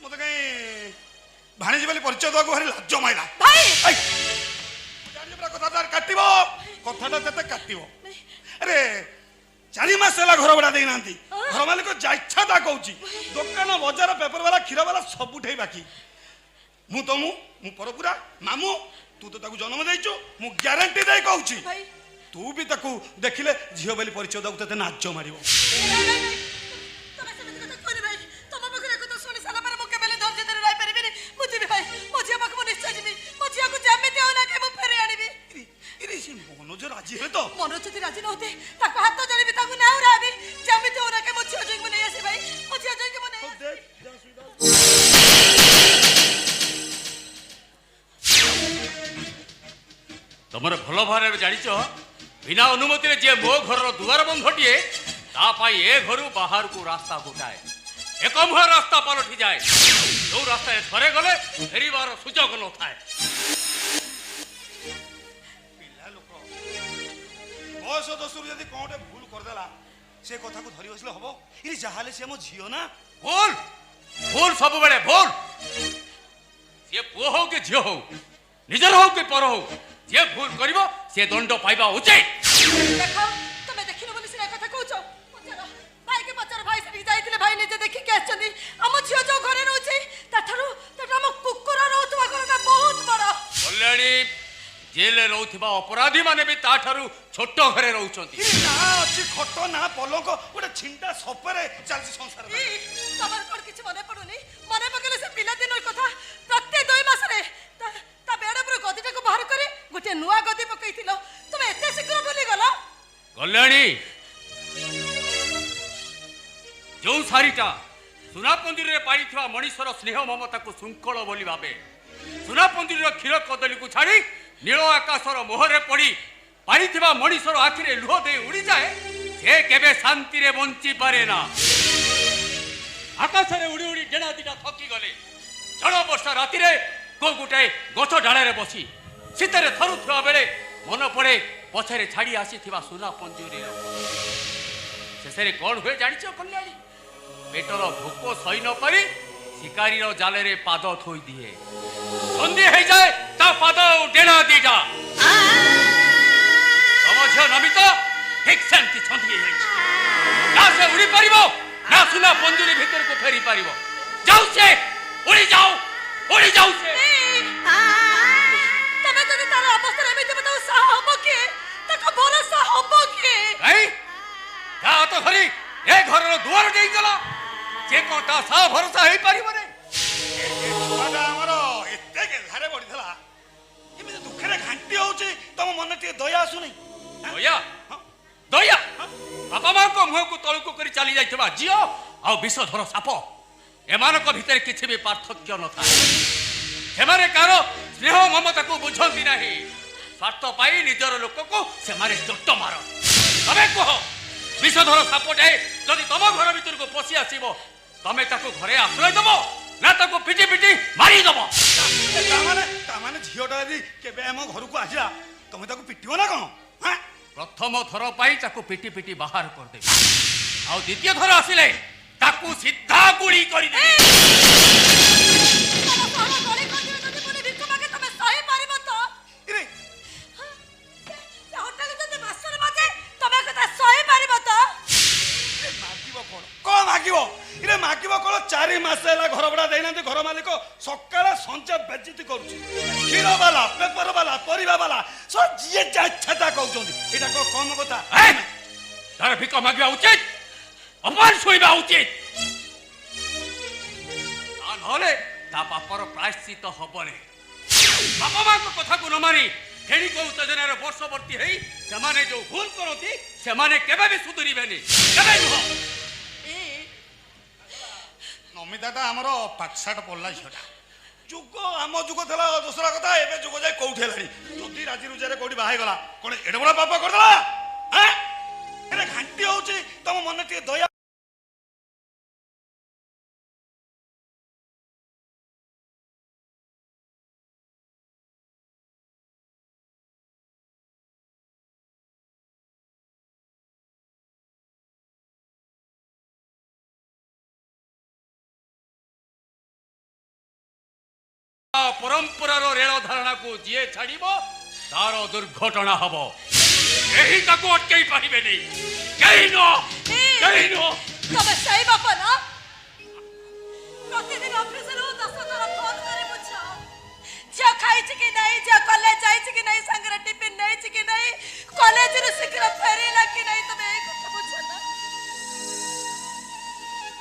ମତେ କାହିଁ ଭାଣିଜି ବୋଲି ପରିଚୟ ଦେବାକୁ ଭାରି ଲାଜ ମାଇଲା କଥାଟା କାଟିବ କଥାଟା ତେତେ କାଟିବ ଆରେ 4 ମାସ ହେଲା ଘର ଭଡ଼ା ଦେଇନାହାନ୍ତି ଘର ମାଲିକ ଯା ଇଚ୍ଛା ତା କହୁଛି ଦୋକାନ ବଜାର ପେପର ବାଲା କ୍ଷୀର ବାଲା ସବୁଠାଇ ବାକି ମୁଁ ପରପୁରା ମାମୁଁ ତୁ ତ ତାକୁ ଜନ୍ମ ଦେଇଛୁ ମୁଁ ଗ୍ୟାରେଣ୍ଟି ଦେଇ କହୁଛି ତୁ ବି ତାକୁ ଦେଖିଲେ ଝିଅ ବୋଲି ପରିଚୟ ଦେବାକୁ ତତେ ନାଜ ମାରିବ ମନୋଜ ରାଜି ହେବେ ତ ମନୋଜ ଯଦି ରାଜି ନହୁତେ ତାକୁ ହାତ ଜାଣିବି ତାକୁ ନାଉ ରାବି ଯେମିତି ହଉ ନା କେ ମୋ ଝିଅ ଜଇଙ୍କୁ ନେଇ ଆସି ଭାଇ ମୋ ଝିଅ ଜଇଙ୍କୁ ମୁଁ ନେଇ ତମର ଭଲ ଭାବରେ ଜାଣିଛ ବିନା ଅନୁମତିରେ ଯିଏ ମୋ ଘରର ଦୁଆର ବନ୍ଧଟିଏ ତା ପାଇଁ ଏ ଘରୁ ବାହାରକୁ ରାସ୍ତା ଗୋଟାଏ ଏକ ମୁହଁ ରାସ୍ତା ପାଲଟି ଯାଏ ଯୋଉ ରାସ୍ତାରେ ଥରେ ଗଲେ ଫେରିବାର ସୁଯୋଗ ନଥାଏ ବୟସ ଦୋଷରୁ ଯଦି କଣ ଗୋଟେ ଭୁଲ କରିଦେଲା ସେ କଥାକୁ ଧରି ବସିଲେ ହବ ଇଏ ଯାହାହେଲେ ସେ ମୋ ଝିଅ ନା ଭୁଲ ଭୁଲ ସବୁବେଳେ ଭୁଲ ସିଏ ପୁଅ ହଉ କି ଝିଅ ହଉ ନିଜର ହଉ କି ପର ହଉ ଯିଏ ଭୁଲ କରିବ ସେ ଦଣ୍ଡ ପାଇବା ଉଚିତ ଦେଖ ତମେ ଦେଖିନ ବୋଲି ସିନା କଥା କହୁଛ ଭାଇକି ପଚାର ଭାଇ ସେଠିକି ଯାଇଥିଲେ ଭାଇ ନିଜେ ଦେଖିକି ଆସିଛନ୍ତି ଆମ ଝିଅ ଯୋଉ ଘରେ ରହୁଛି ତାଠାରୁ ଆମ କୁକୁର ରହୁଥିବା ଘରଟା ବହୁତ ବଡ କଲ୍ୟାଣୀ ଜେଲରେ ରହୁଥିବା ଅପରାଧୀ ମାନେ ବି ତାଠାରୁ ଛୋଟ ଘରେ ରହୁଛନ୍ତି ନା ଅଛି ଖଟ ନା ପଲଙ୍କ ଗୋଟେ ଛିଣ୍ଡା ସପରେ ଚାଲିଛି ସଂସାର ତମର କଣ କିଛି ମନେ ପଡୁନି ମନେ ପକେଇଲେ ସେ ପିଲାଦିନର କଥା ପ୍ରତ୍ୟେକ 2 ମାସରେ ତା ବେଡ ଉପରୁ ଗଦିଟାକୁ ବାହାର କରି ଗୋଟେ ନୂଆ ଗଦି ପକେଇଥିଲ ତୁମେ ଏତେ ଶୀଘ୍ର ଭୁଲିଗଲ କଲ୍ୟାଣୀ ଯୋଉ ଶାଢ଼ୀଟା ସୁନାପଞ୍ଜୁରୀରେ ପାଇଥିବା ମଣିଷର ସ୍ନେହ ମମତାକୁ ଶୃଙ୍ଖଳ ବୋଲି ଭାବେ ସୁନାପଞ୍ଜୁରୀର କ୍ଷୀର କଦଳୀକୁ ଛାଡ଼ି ନୀଳ ଆକାଶର ମୋହରେ ପଡ଼ି ପାଇଥିବା ମଣିଷର ଆଖିରେ ଲୁହ ଦେଇ ଉଡ଼ିଯାଏ ସେ କେବେ ଶାନ୍ତିରେ ବଞ୍ଚି ପାରେ ନା ଆକାଶରେ ଉଡ଼ି ଉଡ଼ି ଡେଣା ଦିଟା ଥକି ଗଲେ ଝଡ଼ ବର୍ଷା ରାତିରେ କୋଉ ଗୋଟାଏ ଗଛ ଡାଳରେ ବସି ଶୀତରେ ଥରୁଥିବା ବେଳେ ମନ ପଡ଼େ ପଛରେ ଛାଡ଼ି ଆସିଥିବା ସୁନାପଞ୍ଜୁରୀର ଶେଷରେ କ'ଣ ହୁଏ ଜାଣିଛ କଲ୍ୟାଣୀ ପେଟର ଭୋକ ସହି ନ ପାରି ଶିକାରୀର ଜାଲରେ ପାଦ ଥୋଇ ଦିଏ ସନ୍ଧି ହେଇଯାଏ ତା ପାଦ ଡେଣା ଦିଟା ତମ ଝିଅ ନମିତ ଠିକ ସେମିତି ଛନ୍ଦି ହେଇଯାଇଛି ନା ସେ ଉଡ଼ି ପାରିବ ନା ସୁନା ପଞ୍ଜୁରୀ ଭିତରକୁ ଫେରି ପାରିବ ଯାଉ ସେ ଉଡ଼ି ଯାଉ ସେ ତମେ ଯଦି ତାର ଅବସ୍ଥାରେ ଏମିତି ତାକୁ ସାହ ହବ କି ତାକୁ ଭରସା ହବ କି କାଇଁ ତା ହାତ ଧରି ଏ ଘରର ଦୁଆର ଦେଇଗଲା ସେ କ'ଣ ତା ସାହ ଭରସା ହେଇପାରିବ ନାହିଁ ଆମର ଏତେ ଗେହ୍ଲାରେ ବଢିଥିଲା ଏମିତି ଦୁଃଖରେ ଘାଣ୍ଟି ହଉଛି ତମ ମନେ ଟିକେ ଦୟା ଆସୁନି ଦୟା ବାପା ମାଙ୍କ ମୁହଁକୁ ତଳକୁ କରି ଚାଲି ଯାଇଥିବା ଝିଅ ଆଉ ବିଷଧର ସାପ ଏମାନଙ୍କ ଭିତରେ କିଛି ବି ପାର୍ଥକ୍ୟ ନଥାଏ ସେମାନେ କାହାର ସ୍ନେହ ମମତାକୁ ବୁଝନ୍ତି ନାହିଁ ସ୍ୱାର୍ଥ ପାଇ ନିଜର ଲୋକକୁ ସେମାନେ ଚୋଟ ମାର ତମେ କୁହ ବିଷଧର ସାପଟେ ଯଦି ତମ ଘର ଭିତରକୁ ପଶି ଆସିବ ତମେ ତାକୁ ଘରେ ଆଶ୍ରୟ ଦେବ ନା ତାକୁ ପିଟି ପିଟି ମାରିଦେବ ତାମାନେ ଝିଅଟା ଯଦି କେବେ ଆମ ଘରକୁ ଆସିଲା ତମେ ତାକୁ ପିଟିବ ନା କଣ ପ୍ରଥମ ଥର ପାଇଁ ତାକୁ ପିଟି ପିଟି ବାହାର କରିଦେବି ଆଉ ଦ୍ୱିତୀୟ ଥର ଆସିଲେ ତାକୁ ସିଧା ଗୁଳି କରିଦେବି ମାଗିବ କଣ 4 ମାସ ହେଲା ଘର ଭଡ଼ା ଦେଇନାହାନ୍ତି ଘର ମାଲିକ ଦେଖ ସକାଳେ ସଞ୍ଜ ବେଜିତି କରୁଛି କ୍ଷୀର ବାଲା ପେପର ବାଲା ପରିବା ବାଲା ସବୁ ଯିଏ ଯାହା ଇଚ୍ଛା ତା କହୁଛନ୍ତି ଏଇଟା କଣ କମ କଥା ତାର ଭିକ ମାଗିବା ଉଚିତ ଅପମାନ ଶୋଇବା ଉଚିତ ନହେଲେ ତା ବାପର ପ୍ରାୟଶ୍ଚିତ ହବନି ବାପା ମାଙ୍କ କଥାକୁ ନ ମାନି କ୍ଷଣିକ ଉତ୍ତେଜନାରେ ବର୍ଷବର୍ତ୍ତୀ ହେଇ ସେମାନେ ଯୋଉ ଭୁଲ କରନ୍ତି ସେମାନେ କେବେ ବି ସୁଧୁରିବେନି କେବେ ନୁହଁ ନମିତାଟା ଆମର ପାଠଶାଠ ପଢିଲା ଝିଅଟା ଯୁଗ ଆମ ଯୁଗ ଥିଲା ଦୋସରା କଥା ଏବେ ଯୁଗ ଯାଇ କୋଉଠି ହେଲାଣି ଯଦି ରାଜି ରୁଜାରେ କୋଉଠି ବାହା ହେଇଗଲା କଣ ଏଡେ ବଡ ପାପ କରିଦେଲା ଏରେ ଘାଣ୍ଟି ହଉଛି ତମ ମନେ ଟିକେ ଦୟା ପରମ୍ପରାର ରେଳ ଧାରଣାକୁ ଯିଏ ଛାଡ଼ିବ ତାର ଦୁର୍ଘଟଣା ହବ କେହି ତାକୁ ଅଟକେଇ ପାରିବେନି କେହି ନୁହଁ ତମେ ସେଇ ବାପା ନା ପ୍ରତିଦିନ ଅଫିସରୁ 10 ଥର ଫୋନ କରି ବୁଝ ଝିଅ ଖାଇଛି କି ନାହିଁ ଝିଅ କଲେଜ ଯାଇଛି କି ନାହିଁ ସାଙ୍ଗରେ ଟିଫିନ ନେଇଛି କି ନାହିଁ କଲେଜରୁ ଶୀଘ୍ର ଫେରିଲା କି ନାହିଁ ତମେ ଏଇ କଥା ବୁଝ ନା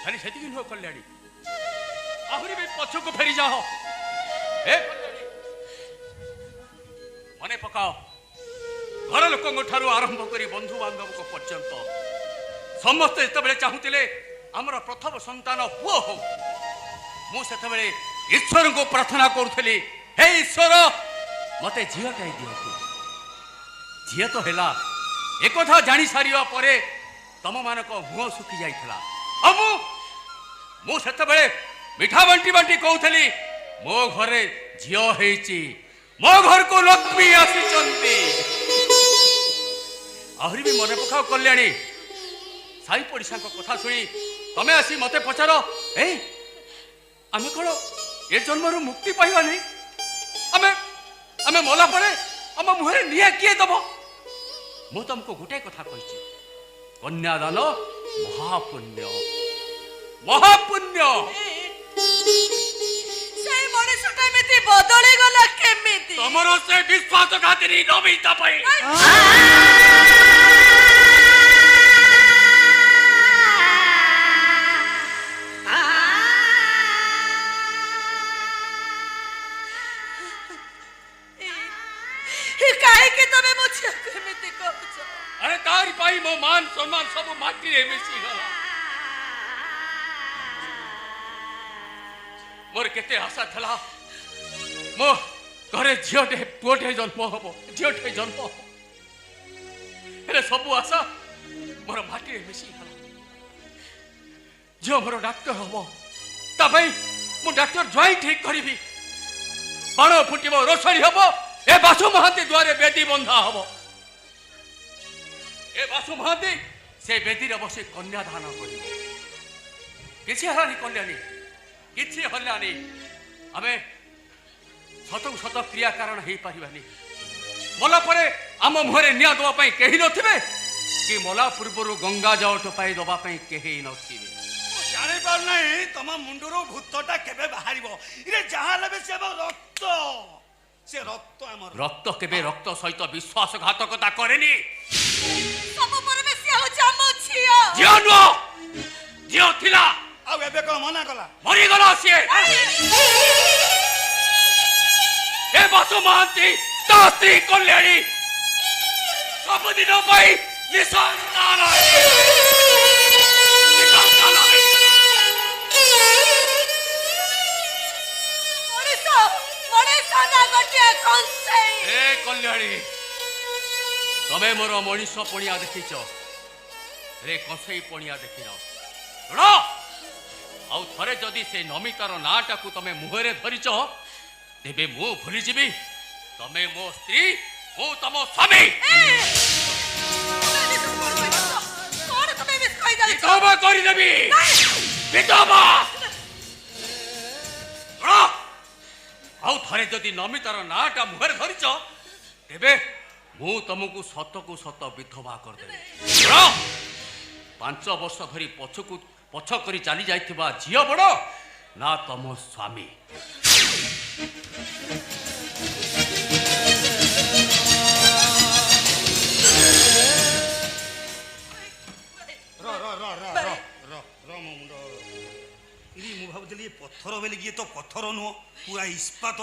ଖାଲି ସେତିକି ନୁହଁ କଲ୍ୟାଣୀ ଆହୁରି ବି ପଛକୁ ଫେରି ଯାଅ ମନେ ପକାଅ ଘର ଲୋକଙ୍କ ଠାରୁ ଆରମ୍ଭ କରି ବନ୍ଧୁ ବାନ୍ଧବଙ୍କ ପର୍ଯ୍ୟନ୍ତ ସମସ୍ତେ ଯେତେବେଳେ ଚାହୁଁଥିଲେ ଆମର ପ୍ରଥମ ସନ୍ତାନ ପୁଅ ହଉ ମୁଁ ସେତେବେଳେ ଈଶ୍ୱରଙ୍କୁ ପ୍ରାର୍ଥନା କରୁଥିଲି ହେ ଈଶ୍ୱର ମତେ ଝିଅଟାଇ ଦିଅନ୍ତୁ ଝିଅ ତ ହେଲା ଏକଥା ଜାଣି ସାରିବା ପରେ ତମମାନଙ୍କ ମୁହଁ ଶୁଖି ଯାଇଥିଲା ଆଉ ମୁଁ ସେତେବେଳେ ମିଠା ବାଣ୍ଟି ବାଣ୍ଟି କହୁଥିଲି ମୋ ଘରେ ଝିଅ ହେଇଛି ମୋ ଘରକୁ ଲକ୍ଷ୍ମୀ ଆସିଛନ୍ତି ଆହୁରି ବି ମନେ ପକାଅ କଲ୍ୟାଣୀ ସାଇ ପଡ଼ିଶାଙ୍କ କଥା ଶୁଣି ତମେ ଆସି ମତେ ପଚାର ଆମେ କଣ ଏ ଜନ୍ମରୁ ମୁକ୍ତି ପାଇବା ନାହିଁ ଆମେ ମଲା ପରେ ଆମ ମୁହଁରେ ନିଆଁ କିଏ ଦବ ମୁଁ ତମକୁ ଗୋଟେ କଥା କହିଛି କନ୍ୟାଦାନ ମହାପୁଣ୍ୟ ସେଇ ମଣିଷଟା ଏମିତି ବଦଳି ଗଲା କେମିତି ତମର ସେ ବିଶ୍ୱାସଘାତିନୀ ନମିତା ପାଇଁ କାହିଁକି ତମେ ମୋ ଝିଅକୁ ଏମିତି କହୁଛ ଆରେ ତାରି ପାଇଁ ମୋ ମାନ ସମ୍ମାନ ସବୁ ମାଟିରେ ମିଶିଗଲା ମୋର କେତେ ଆଶା ଥିଲା ମୋ ଘରେ ଝିଅଟେ ପୁଅଟେ ଜନ୍ମ ହବ ଝିଅଟେ ଜନ୍ମ ହବ ହେଲେ ସବୁ ଆଶା ମୋର ମାଟିରେ ମିଶିଗଲା ଝିଅ ମୋର ଡାକ୍ତର ହବ ତା ପାଇଁ ମୁଁ ଡାକ୍ତର ଜ୍ୱାଇଁ ଠିକ କରିବି ବାଣ ଫୁଟିବ ରୋଷଣୀ ହବ ଏ ବାସୁ ମହାନ୍ତି ଦ୍ୱାରେ ବେଦୀ ବନ୍ଧା ହବ ଏ ବାସୁ ମହାନ୍ତି ସେ ବେଦୀରେ ବସି କନ୍ୟାଦାନ କରିବ କିଛି ହେଲାନି କଲ୍ୟାଣୀ କିଛି ହେଲାନି ଆମେ ସତକୁ ସତ କ୍ରିୟା କାରଣ ହେଇପାରିବାନି ମଲା ପରେ ଆମ ମୁହଁରେ ନିଆଁ ଦେବା ପାଇଁ କେହି ନଥିବେ କି ମଲା ପୂର୍ବରୁ ଗଙ୍ଗା ଜଳ ଟୋପାଇ ଦେବା ପାଇଁ କେହି ନଥିବେ ଜାଣିପାରୁନାହିଁ ତମ ମୁଣ୍ଡରୁ ଭୂତଟା କେବେ ବାହାରିବ ଇରେ ଯାହା ହେଲେ ସେ ରକ୍ତ ସେ ରକ୍ତ ଆମର ରକ୍ତ କେବେ ରକ୍ତ ସହିତ ବିଶ୍ୱାସଘାତକତା କରେନି ସବୁ ପରେ ବେଶୀ ହଉଛି ଆମ ଝିଅ ଝିଅ ନୁହଁ ଝିଅ ଥିଲା ଆଉ ଏବେ କଣ ମନା କଲା ମରିଗଲା ସିଏ ଏ ବାସୁ ମହାନ୍ତି ତା ସ୍ତ୍ରୀ କଲ୍ୟାଣୀ ସବୁଦିନ ପାଇଁ ନିଃସନ୍ତାନ ଏ କଲ୍ୟାଣୀ ତମେ ମୋର ମଣିଷ ପଣିଆ ଦେଖିଛ ରେ କଂସେଇ ପଣିଆ ଦେଖିନ ଶୁଣ ଆଉ ଥରେ ଯଦି ସେ ନମିତାର ନାଁଟାକୁ ତମେ ମୁହଁରେ ଧରିଛ ତେବେ ମୁଁ ଭୁଲିଯିବି ତମେ ମୋ ସ୍ତ୍ରୀ ମୁଁ ତମ ସ୍ୱାମୀ ବିଧବା କରିଦେବି ବିଧବା ଆଉ ଥରେ ଯଦି ନମିତାର ନାଁଟା ମୁହଁରେ ଧରିଛ ତେବେ ମୁଁ ତମକୁ ସତକୁ ସତ ବିଧବା କରିଦେବି 5 ବର୍ଷ ଧରି ପଛ କରି ଚାଲି ଯାଇଥିବା ଝିଅ ବଡ଼ ନା ତମ ସ୍ୱାମୀ। ମୁଁ ଭାବୁଥିଲି ଏ ପଥର ବୋଲିକି ତ ପଥର ନୁହଁ ପୁରା ଇସ୍ପାତ।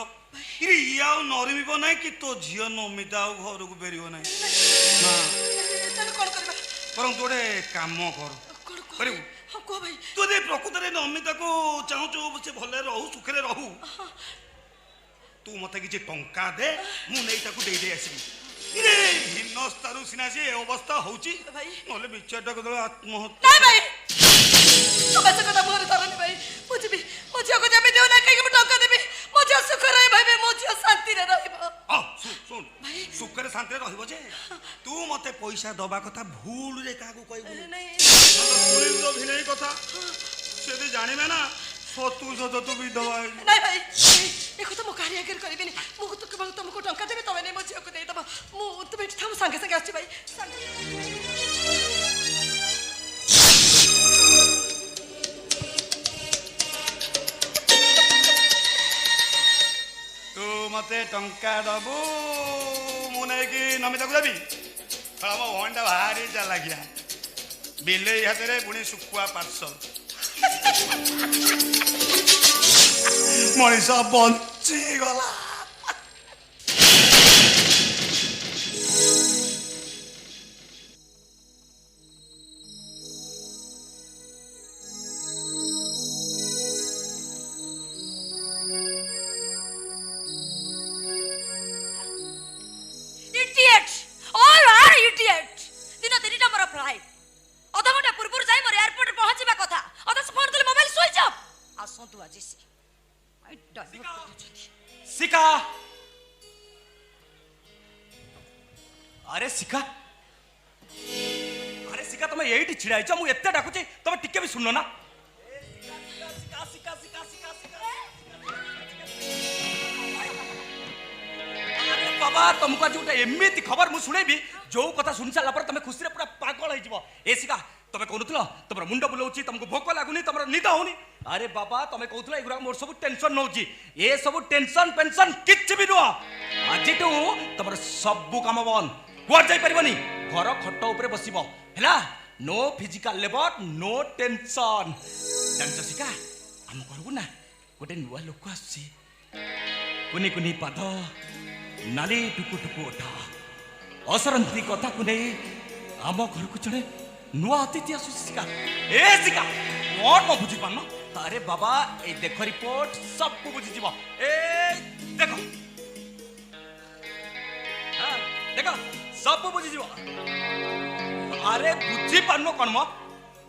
ଇଏ ଆଉ ନରମିବ ନାହିଁ କି ତୋ ଝିଅ ନମିତା ଆଉ ଘରକୁ ଫେରିବ ନାହିଁ। ନା ବରଂ ତୁ ଗୋଟେ କାମ କର କରିବୁ। ତୁ ଯଦି ପ୍ରକୃତରେ ନମିତାକୁ ଚାହୁଁଛୁ ସେ ଭଲରେ ରହୁ ସୁଖରେ ରହୁ ତୁ ମତେ କିଛି ଟଙ୍କା ଦେ ମୁଁ ନେଇ ତାକୁ ଦେଇ ଆସିବି। ଇରେ ହିନସ୍ତାରୁ ସିନା ସେ ଅବସ୍ଥା ହଉଛି ନହେଲେ ବିଚାରଟା କେତେବେଳେ ଆତ୍ମହତ୍ୟା। ସୁଖରେ ଶାନ୍ତିରେ ରହିବ ଯେ ତୁ ମତେ ପଇସା ଦବା କଥା ଭୁଲରେ କାହାକୁ କହିବୁ ଭିଣେଇ କଥା ସେ ଜାଣିବେ ନା ସତୁ ସତୁ ବିଧବା ମୁଁ କାହାରି ଆଗରେ କରିବିନି। ମୁଁ କେବଳ ତମକୁ ଟଙ୍କା ଦେବି ତମେ ନେଇ ମୋ ଝିଅକୁ ଦେଇଦବ। ମୁଁ ତୁମେ ଏଠି ଥାଉ ସାଙ୍ଗେ ସାଙ୍ଗେ ଆସିଛି ଭାଇ। ତୁ ମତେ ଟଙ୍କା ଦବୁ ମୁଁ ନେଇକି ନମିତାକୁ ଦେବି। ମୋ ଭଉଣୀଟା ଭାରି ଚାଲାକିଆ ବିଲେଇ ହାତରେ ପୁଣି ଶୁଖୁଆ ପାର୍ସଲ। ମଣିଷ ବଞ୍ଚିଗଲା। ଶିଖା ତମେ ଏଇଠି ଛିଡା ହେଇଛ ମୁଁ ଏତେ ଡାକୁଛି ତମେ ଟିକେ ବି ଶୁଣ ନା। बाबा तुमको आज गोटे एमती खबर मुझे शुणेबी जो कथा शुणी सारा तुम खुशी पूरा पागल हो शिखा तुम कहूल तुम मुंड बुलाऊँ तुमको भोक लगुनि तुम निद होनी। अरे बाबा तुम कहूल एगुरा मोर सब टेंशन नौ ये सब टेंशन पेंशन किसी भी नुह आज तुम सबू कम बंद कुआर जापरनि घर खट उपर बस no physical labour no tension जान शिखा आम घर को ना गोटे नुआ लोक आसुची कुनी कुनी पाद नाली टुकु टुकु ओठ असरंती कथा को नहीं आम घर को जड़े नुआ अतिथि आसुची शिखा ए शिखा कौन म बुझी पान। अरे बाबा ए देख रिपोर्ट सब को बुझी जीव ए देखो हाँ देखो सब बुझी जीव। अरे बुझी पान कौन म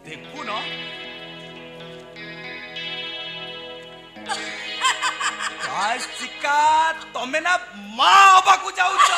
देखु न शिखा तमें ना माँ हवा को जाऊच।